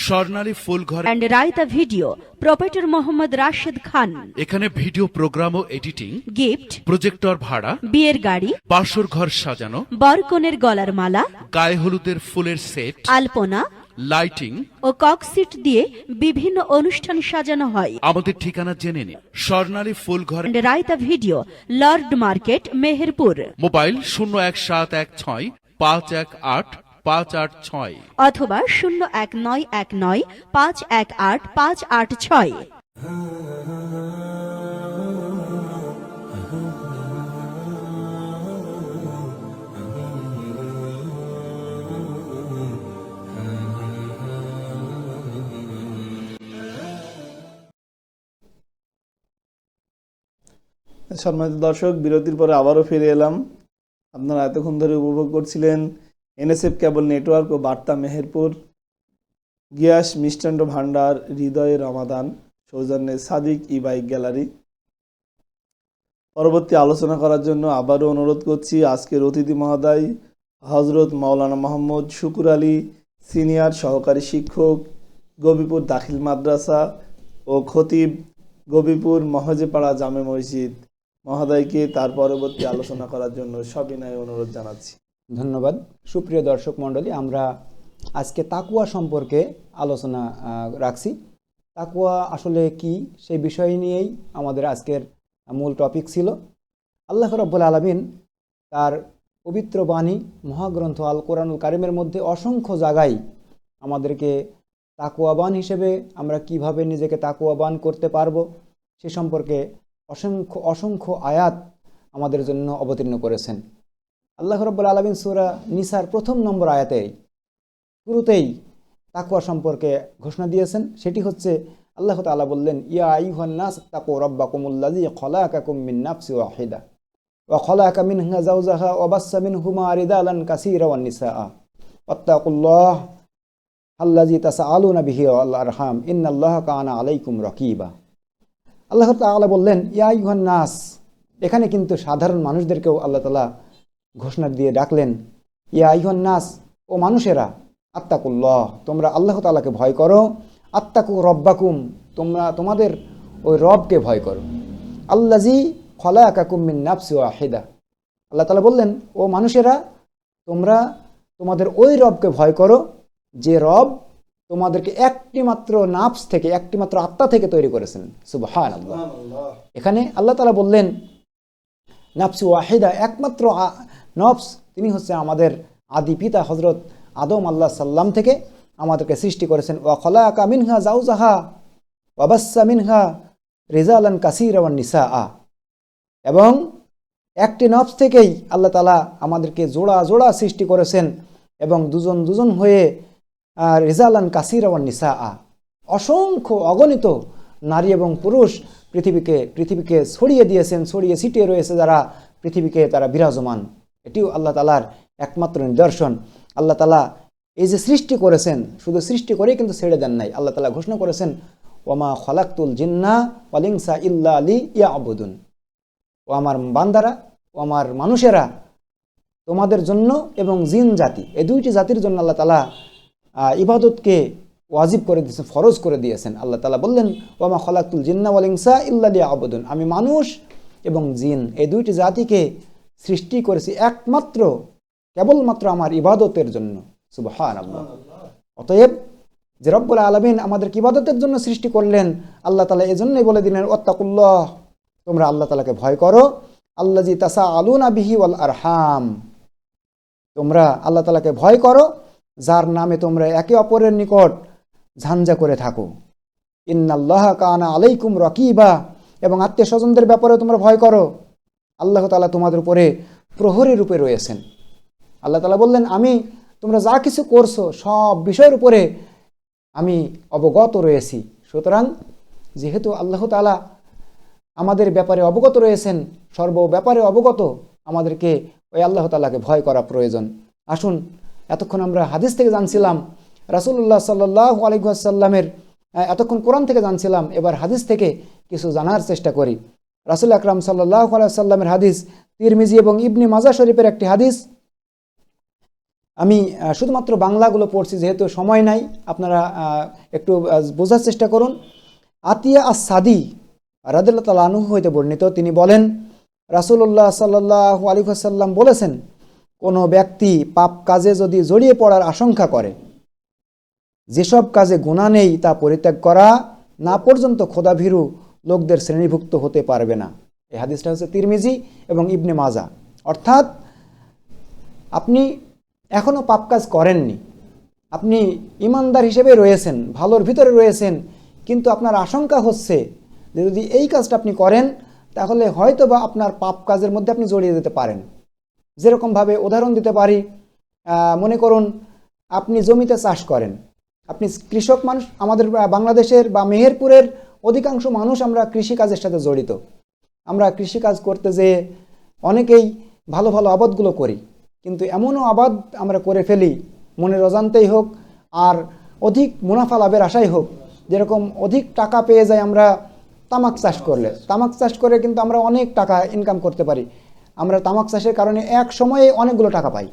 Swarnali Phulghar and Raita video, proprietor Mohammad Rashed Khan. এখানে ভিডিও প্রোগ্রাম ও এডিটিং, গিফট, প্রজেক্টর ভাড়া, বিয়ের গাড়ি, বাসর ঘর সাজানো, বরকনের গলার মালা, গায়ে হলুদের ফুলের সেট, আলপনা লাইটিং ও ককসিট দিয়ে বিভিন্ন অনুষ্ঠান সাজানো হয়। আমাদের ঠিকানা জেনে নিন। Swarnali Phulghar, and Raita video, Lord Market, Meherpur. Mobile 01716518586 অথবা 01919518586। সম্মানিত দর্শক, বিরতির পরে আবারও ফিরে এলাম। আপনারা এতক্ষণ ধরে উপভোগ করছিলেন এনএসএফ কেবল নেটওয়ার্ক ও বার্তা মেহেরপুর, গিয়াস মিষ্টান্ন ভান্ডার, হৃদয় রামাদান, সৌজন্যে সাদিক ই-বাইক গ্যালারি। পরবর্তী আলোচনা করার জন্য আবারও অনুরোধ করছি আজকের অতিথি মহোদয় হজরত মাওলানা মোহাম্মদ শুকুর আলী, সিনিয়র সহকারী শিক্ষক, গবিপুর দাখিল মাদ্রাসা ও খতিব, গবিপুর মহজেপাড়া জামে মসজিদ মহোদয়কে তার পরবর্তী আলোচনা করার জন্য সবিনয় অনুরোধ জানাচ্ছি। ধন্যবাদ। সুপ্রিয় দর্শক মণ্ডলী, আমরা আজকে তাকুয়া সম্পর্কে আলোচনা রাখছি। তাকুয়া আসলে কি, সেই বিষয় নিয়েই আমাদের আজকের মূল টপিক ছিল। আল্লাহ রাব্বুল আলামিন তার পবিত্র বাণী মহাগ্রন্থ আল কোরআনুল কারিমের মধ্যে অসংখ্য জায়গায় আমাদেরকে তাকুয়াবান হিসেবে আমরা কিভাবে নিজেকে তাকুয়াবান করতে পারবো সে সম্পর্কে অসংখ্য অসংখ্য আয়াত আমাদের জন্য অবতীর্ণ করেছেন। আল্লাহ রাব্বুল আলামিন সূরা নিসার ১ম নম্বর আয়াতে শুরুতেই তাকওয়া সম্পর্কে ঘোষণা দিয়েছেন। সেটি হচ্ছে আল্লাহ তাআলা বললেন, ইয়া আইয়ুহান নাস তাকু রাব্বাকুমুল্লাযী খলাকাকুম মিন নাফসিন ওয়াহিদা ওয়া খলাকা মিনহা যাওজাহা ওয়া বাসসা মিনহুমা রিজালান কাসীরা ওয়ান নিসা ওয়াত্তাকুল্লাহ আল্লাজি তাসাআলুনা বিহি ওয়াল আরহাম ইন্নাল্লাহা কানা আলাইকুম রাকিবা। আল্লাহ তাআলা বললেন ইয়া আইয়ুহান নাস, এখানে কিন্তু সাধারণ মানুষদেরকেও আল্লাহ তাআলা ঘোষণা দিয়ে ডাকলেন, ইয়া আইয়ুহান নাস, ও মানুষেরা, আত্তাকুল্লাহ, তোমরা আল্লাহ তাআলাকে ভয় করো, আত্তাকু রব্বাকুম, তোমরা তোমাদের ওই রবকে ভয় করো, আল্লাজি খলাকাকুম মিন নাফসি ওয়াহিদা। আল্লাহ তাআলা বললেন, ও মানুষেরা, তোমরা তোমাদের ওই রবকে ভয় করো যে রব তোমাদেরকে একটি মাত্র নাফস থেকে, একটি মাত্র আত্মা থেকে তৈরি করেছেন। সুবহানাল্লাহ। এখানে আল্লাহ তাআলা বললেন নাফসি ওয়াহিদা, একমাত্র নফস, তিনি হচ্ছে আমাদের আদি পিতা হযরত আদম আল্লাহ সাল্লাম থেকে আমাদেরকে সৃষ্টি করেছেন। ওয়া খলাকা মিনহা যাওজাহা ওয়া বাসসা মিনহা রিজালান কাসীরা ওয়ান নিসাআ, এবং একটি নফস থেকেই আল্লাহ তাআলা আমাদেরকে জোড়া জোড়া সৃষ্টি করেছেন এবং দুজন দুজন হয়ে রিজালান কাসীরা ওয়ান নিসাআ, অসংখ্য অগণিত নারী এবং পুরুষ পৃথিবীকে ছড়িয়ে দিয়েছেন, ছড়িয়ে ছিটিয়ে রয়েছে যারা পৃথিবীকে তারা বিরাজমান। এটিও আল্লাহ তাআলার একমাত্র নিদর্শন। আল্লাহ তাআলা এই যে সৃষ্টি করেছেন, শুধু সৃষ্টি করেই কিন্তু ছেড়ে দেন নাই। আল্লাহ তাআলা ঘোষণা করেছেন ওয়ামা খলাকতুল জিন্না ওয়াল ইনসা ইল্লা লিয়াবুদুন, ও আমার বান্দারা, ও আমার মানুষেরা, তোমাদের জন্য এবং জিন জাতি, এই দুইটি জাতির জন্য আল্লাহ তাআলা ইবাদতকে ওয়াজিব করে দিয়েছেন, ফরজ করে দিয়েছেন। আল্লাহ তাআলা বললেন ওয়ামা খলাকতুল জিন্না ওয়াল ইনসা ইল্লা লিয়াবুদুন, আমি মানুষ এবং জিন এই দুইটি জাতিকে সৃষ্টি করেছি একমাত্র কেবলমাত্র আমার ইবাদতের জন্য। সুবহানাল্লাহ। অতএব যে রব্বুল আলামিন আমাদের ইবাদতের জন্য সৃষ্টি করলেন, আল্লাহ তাআলা এজন্যই বলে দিলেন ওয়াত্তাকুল্লাহ, তোমরা আল্লাহ তাআলাকে ভয় করো, আল্লাজি তাসাআলুনা বিহি ওয়াল আরহাম, তোমরা আল্লাহ তাআলাকে ভয় করো যার নামে তোমরা একে অপরের নিকট ঝাঞ্জা করে থাকো। ইন্নাল্লাহা কানা আলাইকুম রাকিবা, এবং আত্মীয় স্বজনদের ব্যাপারে তোমরা ভয় করো, আল্লাহ তাআলা তোমাদের উপরে প্রহরী রূপে রয়েছেন। আল্লাহ তাআলা বললেন তোমরা যা কিছু করছো সব বিষয়ের উপরে আমি অবগত রয়েছি। সুতরাং যেহেতু আল্লাহ তাআলা আমাদের ব্যাপারে অবগত রয়েছেন, সর্ব ব্যাপারে অবগত, আমাদেরকে ওই আল্লাহ তাআলাকে ভয় করা প্রয়োজন। আসুন, এতক্ষণ আমরা হাদিস থেকে জানছিলাম রাসূলুল্লাহ সাল্লাল্লাহু আলাইহি ওয়াসাল্লামের, এতক্ষণ কোরআন থেকে জানছিলাম, এবার হাদিস থেকে কিছু জানার চেষ্টা করি। রাসূল আকরাম সাল্লাল্লাহু আলাইহি ওয়াসাল্লামের হাদিস, তিরমিজি এবং ইবনে মাজাহ শরীফের একটি হাদিস। আমি শুধুমাত্র বাংলাগুলো পড়ছি, যেহেতু সময় নাই, আপনারা একটু বোঝার চেষ্টা করুন। আতিয়া আস-সাদি রাদিয়াল্লাহু তাআলা আনহু হইতে বর্ণিত, তিনি বলেন রাসূলুল্লাহ সাল্লাল্লাহু আলাইহি ওয়াসাল্লাম বলেছেন, কোনো ব্যক্তি পাপ কাজে যদি জড়িয়ে পড়ার আশঙ্কা করে, যেসব কাজে গুনাহ নেই তা পরিত্যাগ করা না পর্যন্ত খোদাভীরু লোকদের শ্রেণীভুক্ত হতে পারবে না। এই হাদিসটা হচ্ছে তিরমিজি এবং ইবনে মাজাহ। অর্থাৎ আপনি এখনও পাপ কাজ করেননি, আপনি ইমানদার হিসেবে রয়েছেন, ভালোর ভিতরে রয়েছেন, কিন্তু আপনার আশঙ্কা হচ্ছে যে যদি এই কাজটা আপনি করেন তাহলে হয়তো বা আপনার পাপ কাজের মধ্যে আপনি জড়িয়ে যেতে পারেন। যেরকমভাবে উদাহরণ দিতে পারি, মনে করুন আপনি জমিতে চাষ করেন, আপনি কৃষক মানুষ, আমাদের বাংলাদেশের বা মেহেরপুরের অধিকাংশ মানুষ আমরা কৃষিকাজের সাথে জড়িত। আমরা কৃষিকাজ করতে যেয়ে অনেকেই ভালো ভালো আবাদগুলো করি, কিন্তু এমনও আবাদ আমরা করে ফেলি মনের অজান্তেই হোক আর অধিক মুনাফা লাভের আশাই হোক, যেরকম অধিক টাকা পেয়ে যায় আমরা তামাক চাষ করলে। তামাক চাষ করে কিন্তু আমরা অনেক টাকা ইনকাম করতে পারি। আমরা তামাক চাষের কারণে এক সময়ে অনেকগুলো টাকা পাই।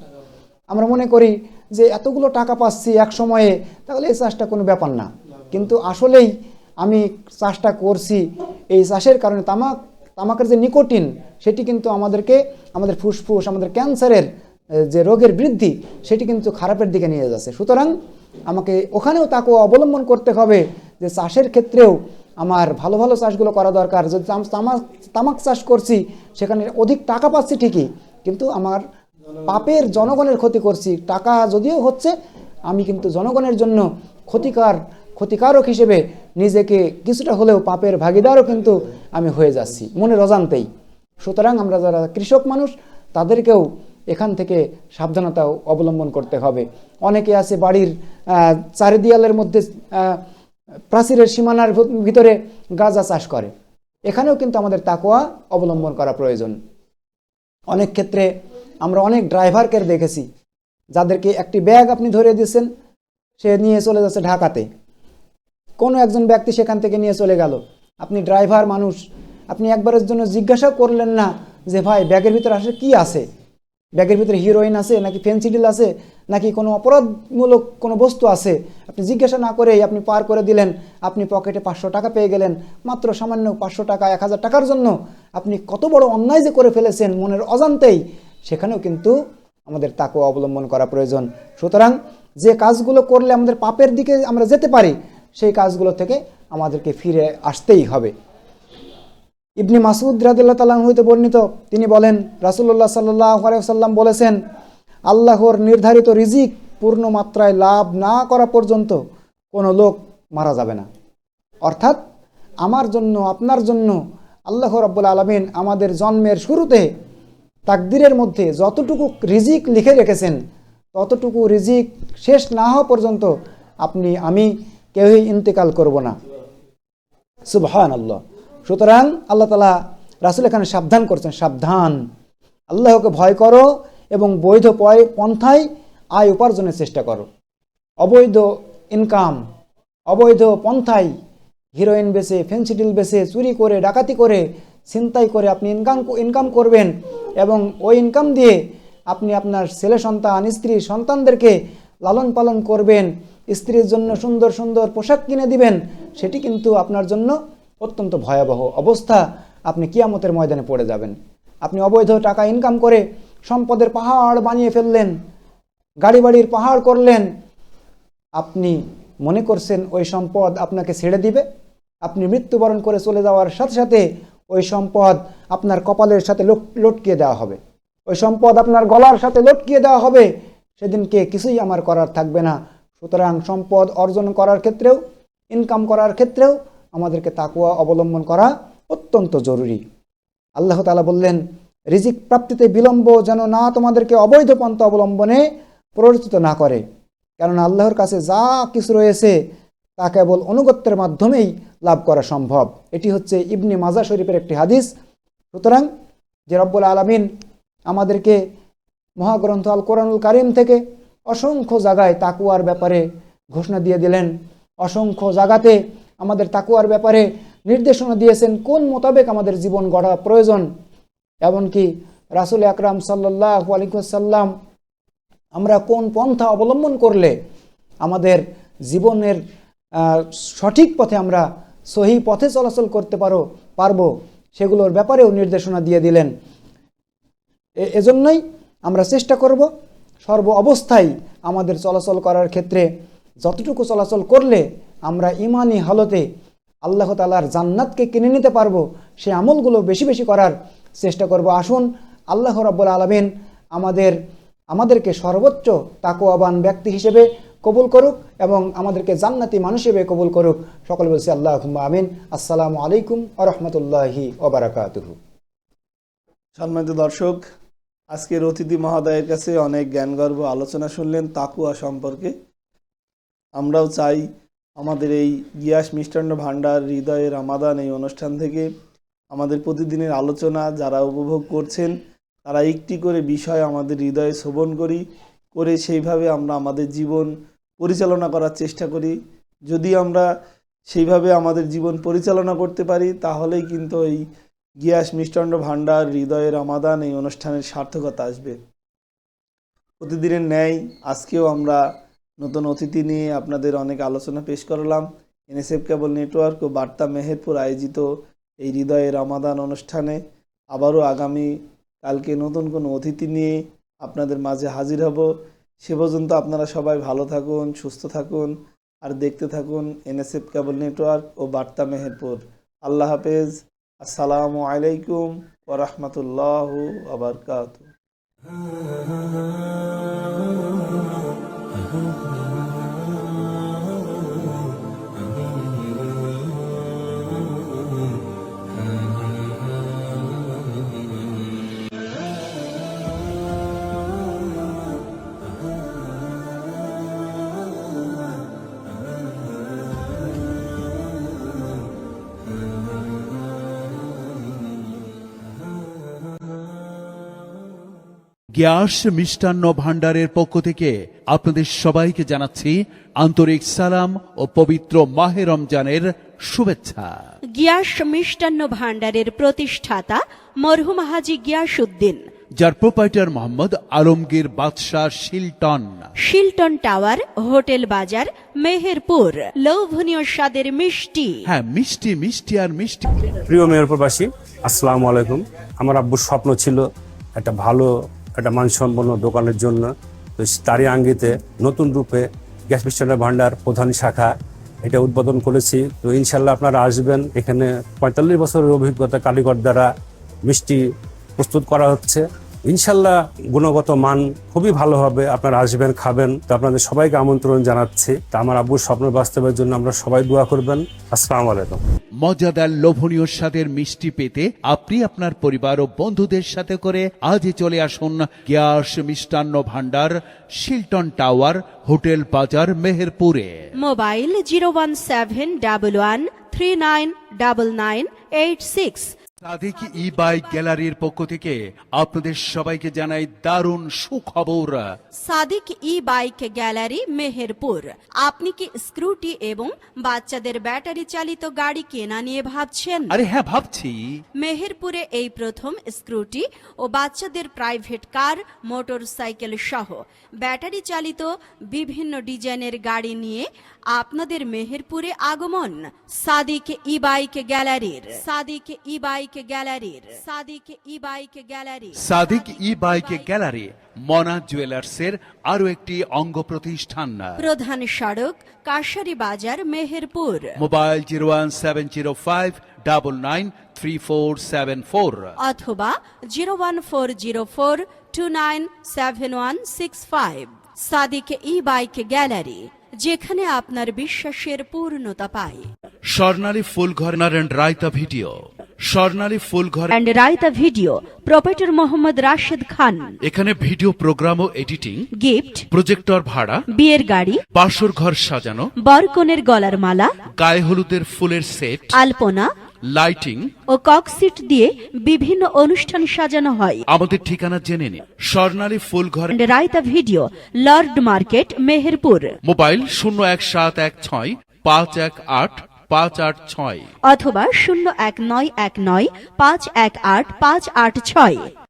আমরা মনে করি যে এতগুলো টাকা পাচ্ছি এক সময়ে, তাহলে এই চাষটা কোনো ব্যাপার না। কিন্তু আসলেই আমি চাষটা করছি, এই চাষের কারণে তামাকের যে নিকোটিন সেটি কিন্তু আমাদের ফুসফুস, আমাদের ক্যান্সারের যে রোগের বৃদ্ধি সেটি কিন্তু খারাপের দিকে নিয়ে যাচ্ছে। সুতরাং আমাকে ওখানেও তাকেও অবলম্বন করতে হবে যে চাষের ক্ষেত্রেও আমার ভালো ভালো চাষগুলো করা দরকার। যদি তামাক চাষ করছি সেখানে অধিক টাকা পাচ্ছি ঠিকই, কিন্তু আমার পাপের জনগণের ক্ষতি করছি। টাকা যদিও হচ্ছে, আমি কিন্তু জনগণের জন্য ক্ষতিকারক হিসেবে নিজেকে কিছুটা হলেও পাপের ভাগিদারও কিন্তু আমি হয়ে যাচ্ছি মনের অজান্তেই। সুতরাং আমরা যারা কৃষক মানুষ তাদেরকেও এখান থেকে সাবধানতা অবলম্বন করতে হবে। অনেকে আছে বাড়ির চারিদিয়ালের মধ্যে প্রাচীরের সীমানার ভিতরে গাঁজা চাষ করে, এখানেও কিন্তু আমাদের তাকওয়া অবলম্বন করা প্রয়োজন। অনেক ক্ষেত্রে আমরা অনেক ড্রাইভারকে দেখেছি যাদেরকে একটি ব্যাগ আপনি ধরে দিয়েছেন, সে নিয়ে চলে যাচ্ছে ঢাকাতে, কোনো একজন ব্যক্তি সেখান থেকে নিয়ে চলে গেল, আপনি ড্রাইভার মানুষ, আপনি একবারের জন্য জিজ্ঞাসা করলেন না যে ভাই ব্যাগের ভিতরে আসলে কি আছে, ব্যাগের ভিতরে হিরোইন আছে নাকি ফেন্সিডিল আছে নাকি কোনো অপরাধমূলক কোনো বস্তু আছে, আপনি জিজ্ঞাসা না করেই আপনি পার করে দিলেন, আপনি পকেটে 500 টাকা পেয়ে গেলেন, মাত্র সামান্য 500 টাকা 1000 টাকার জন্য আপনি কত বড় অন্যায় যে করে ফেলেছেন মনের অজান্তেই, সেখানেও কিন্তু আমাদের তাকওয়া অবলম্বন করা প্রয়োজন। সুতরাং যে কাজগুলো করলে আমাদের পাপের দিকে আমরা যেতে পারি, সেই কাজগুলো থেকে আমাদেরকে ফিরে আসতেই হবে। ইবনে মাসউদ রাদিয়াল্লাহু তাআলা হইতে বর্ণিত, তিনি বলেন রাসূলুল্লাহ সাল্লাল্লাহু আলাইহি ওয়াসাল্লাম বলেছেন, আল্লাহর নির্ধারিত রিজিক পূর্ণ মাত্রায় লাভ না করা পর্যন্ত কোনো লোক মারা যাবে না। অর্থাৎ আমার জন্য আপনার জন্য আল্লাহ রাব্বুল আলামিন আমাদের জন্মের শুরুতে তাকদীরের মধ্যে যতটুকু রিজিক লিখে রেখেছেন, ততটুকু রিজিক শেষ না হওয়া পর্যন্ত আপনি আমি কেউই ইন্তেকাল করব না। সুবহানাল্লাহ। সুতরাং আল্লাহ তাআলা রাসূল এখানে সাবধান করছেন, সাবধান, আল্লাহকে ভয় করো এবং বৈধ পন্থায় আয় উপার্জনের চেষ্টা করো। অবৈধ ইনকাম, অবৈধ পন্থায় হিরোইন বেচে, ফেন্সিডিল বেচে, চুরি করে, ডাকাতি করে, ছিনতাই করে আপনি ইনকাম করবেন এবং ওই ইনকাম দিয়ে আপনি আপনার ছেলে সন্তান, স্ত্রী সন্তানদেরকে লালন পালন করবেন, স্ত্রীর জন্য সুন্দর সুন্দর পোশাক কিনে দিবেন, সেটি কিন্তু আপনার জন্য অত্যন্ত ভয়াবহ অবস্থা। আপনি কিয়ামতের ময়দানে পড়ে যাবেন। আপনি অবৈধ টাকা ইনকাম করে সম্পদের পাহাড় বানিয়ে ফেললেন, গাড়ি বাড়ির পাহাড় করলেন, আপনি মনে করছেন ওই সম্পদ আপনাকে ছেড়ে দিবে, আপনি মৃত্যুবরণ করে চলে যাওয়ার সাথে সাথে ওই সম্পদ আপনার কপালের সাথে লটকিয়ে দেওয়া হবে, ওই সম্পদ আপনার গলার সাথে লটকিয়ে দেওয়া হবে, সেদিনকে কিছুই আমার করার থাকবে না। সুতরাং সম্পদ অর্জন করার ক্ষেত্রেও, ইনকাম করার ক্ষেত্রেও আমাদেরকে তাকওয়া অবলম্বন করা অত্যন্ত জরুরি। আল্লাহ তাআলা বললেন, রিজিক প্রাপ্তিতে বিলম্ব যেন না তোমাদেরকে অবৈধ পন্থা অবলম্বনে প্ররোচিত না করে, কেননা আল্লাহর কাছে যা কিছু রয়েছে তা কেবল অনুগত্যের মাধ্যমেই লাভ করা সম্ভব। এটি হচ্ছে ইবনে মাজাহ শরীফের একটি হাদিস। সুতরাং যে রব্বুল আলামিন আমাদেরকে মহাগ্রন্থ আল কোরআনুল কারীম থেকে অসংখ্য জায়গায় তাকওয়ার ব্যাপারে ঘোষণা দিয়ে দিলেন, অসংখ্য জায়গাতে আমাদের তাকওয়ার ব্যাপারে নির্দেশনা দিয়েছেন, কোন মোতাবেক আমাদের জীবন গড়া প্রয়োজন। এমনকি রাসূল আকরাম সাল্লাল্লাহু আলাইহি ওয়াসাল্লাম আমরা কোন পন্থা অবলম্বন করলে আমাদের জীবনের সঠিক পথে আমরা সহি পথে চলাচল করতে পারবো সেগুলোর ব্যাপারেও নির্দেশনা দিয়ে দিলেন। এজন্যই আমরা চেষ্টা করব সর্ব অবস্থায় আমাদের চলাচল করার ক্ষেত্রে যতটুকু চলাচল করলে আমরা ঈমানি হালতে আল্লাহ তাআলার জান্নাতকে কিনে নিতে পারবো, সেই আমলগুলো বেশি বেশি করার চেষ্টা করব। আসুন আল্লাহ রাব্বুল আলামিন আমাদেরকে সর্বোচ্চ তাকওয়াবান ব্যক্তি হিসেবে কবুল করুক এবং আমাদেরকে জান্নাতি মানুষ হিসেবে কবুল করুক। সকলে বলছি আল্লাহুম্মা আমিন। আসসালামু আলাইকুম ওয়া রাহমাতুল্লাহি ওয়া বারাকাতুহু। সম্মানিত দর্শক, আজকের অতিথি মহোদয়ের কাছে অনেক জ্ঞানগর্ভ আলোচনা শুনলেন তাকওয়া সম্পর্কে। আমরাও চাই আমাদের এই গিয়াস মিষ্টান্ন ভাণ্ডার হৃদয়ে রামাদান এই অনুষ্ঠান থেকে আমাদের প্রতিদিনের আলোচনা যারা উপভোগ করছেন তারা একটি করে বিষয় আমাদের হৃদয়ে শ্রবণ করে সেইভাবে আমরা আমাদের জীবন পরিচালনা করার চেষ্টা করি। যদি আমরা সেইভাবে আমাদের জীবন পরিচালনা করতে পারি তাহলেই কিন্তু এই গিয়াস মিষ্টান্ন ভাণ্ডার হৃদয়ে রামাদান এই অনুষ্ঠানের সার্থকতা আসবে। প্রতিদিনের ন্যায় আজকেও আমরা নতুন অতিথি নিয়ে আপনাদের অনেক আলোচনা পেশ করলাম। এনএসএফ কেবল নেটওয়ার্ক ও বার্তা মেহেরপুর আয়োজিত এই হৃদয়ে রামাদান অনুষ্ঠানে আবারও আগামী কালকে নতুন কোনো অতিথি নিয়ে আপনাদের মাঝে হাজির হব। সে পর্যন্ত আপনারা সবাই ভালো থাকুন, সুস্থ থাকুন আর দেখতে থাকুন এনএসএফ কেবল নেটওয়ার্ক ও বার্তা মেহেরপুর। আল্লাহ হাফেজ। আসসালামু আলাইকুম ওয়া রাহমাতুল্লাহি ওয়া বারাকাতুহু। গ্যাস মিষ্টান্ন ভাণ্ডারের পক্ষ থেকে আপনাদের সবাইকে জানাচ্ছি আন্তরিক সালাম ও পবিত্র মাহে রমজানের শুভেচ্ছা। গিয়াস মিষ্টান্ন ভাণ্ডারের প্রতিষ্ঠাতা মরহুম হাজী গিয়াসউদ্দিন, যার প্রোপাইটার মোহাম্মদ আলমগীর বাদশাহ শিলটন। শিলটন টাওয়ার, হোটেল বাজার, মেহেরপুর। লোভনীয় স্বাদের মিষ্টি। হ্যাঁ, মিষ্টি মিষ্টি আর মিষ্টি। প্রিয় মেহেরপুরবাসী, আসসালামু আলাইকুম। আমার আব্বুর স্বপ্ন ছিল একটা ভালো একটা মানসম্পন্ন দোকানের জন্য, তো তারই আঙ্গিতে নতুন রূপে গ্যাস মিষ্টান্ন ভাণ্ডার প্রধান শাখা এটা উদ্বোধন করেছি। তো ইনশাল্লাহ আপনারা আসবেন। এখানে 45 বছরের অভিজ্ঞতা কারিগর দ্বারা মিষ্টি প্রস্তুত করা হচ্ছে। ইনশাল্লাহ গুণগত মান খুবই ভালো হবে। আপনারা আসবেন, খাবেন। তো আপনাদের সবাইকে আমন্ত্রণ জানাচ্ছি। তা আমার আব্বুর স্বপ্ন বাস্তবের জন্য আমরা সবাই দোয়া করবেন। আসসালামু আলাইকুম। মজাদার লোভনীয় স্বাদের মিষ্টি পেতে আপনি আপনার পরিবার ও বন্ধুদের সাথে করে আজই চলে আসুন gas Mishtanna Bhandar, Shilton tower, hotel বাজার, মেহেরপুরে। মোবাইল 01711399986। সাদিক ই বাইক গ্যালারির পক্ষ থেকে আপনাদের সবাইকে জানাই দারুণ সুখবর। সাদিক ই বাইক গ্যালারি, মেহেরপুর। আপনি কি স্কুটি এবং বাচ্চাদের ব্যাটারি চালিত গাড়ি কেনা নিয়ে ভাবছেন? আরে হ্যাঁ, ভাবছি। মেহেরপুরে এই প্রথম স্কুটি ও বাচ্চাদের প্রাইভেট কার, মোটর সাইকেল সহ ব্যাটারি চালিত বিভিন্ন ডিজাইনের গাড়ি নিয়ে আপনাদের মেহেরপুরে আগমন সাদিক ই বাইক গ্যালারির। সাদিক ই বাইক গ্যালারির। সাদিক ই বাইক গ্যালারি। সাদিক ই বাইক গ্যালারি মনা জুয়েলার্সের আরো একটি অঙ্গ প্রতিষ্ঠান। প্রধান সড়ক, কাশারি বাজার, মেহেরপুর। মোবাইল 01705993474 অথবা 01404297165। সাদিক ই বাইক গ্যালারি, যেখানে আপনার বিশ্বাসের পূর্ণতা পায়। Swarnali Phulghar and Raita video. Swarnali Phulghar and Raita video, proprietor Mohammad Rashed Khan. এখানে ভিডিও প্রোগ্রাম ও এডিটিং, গিফট, প্রজেক্টর ভাড়া, বিয়ের গাড়ি, বাসর ঘর সাজানো, বরকনের গলার মালা, গায়ে হলুদের ফুলের সেট, আলপনা লাইটিং ও ককসিট দিয়ে বিভিন্ন অনুষ্ঠান সাজানো হয়। আমাদের ঠিকানা জেনে নিন। Swarnali Phulghar and Raita video, Lord Market, Meherpur. Mobile 01716518586 অথবা 01919518586।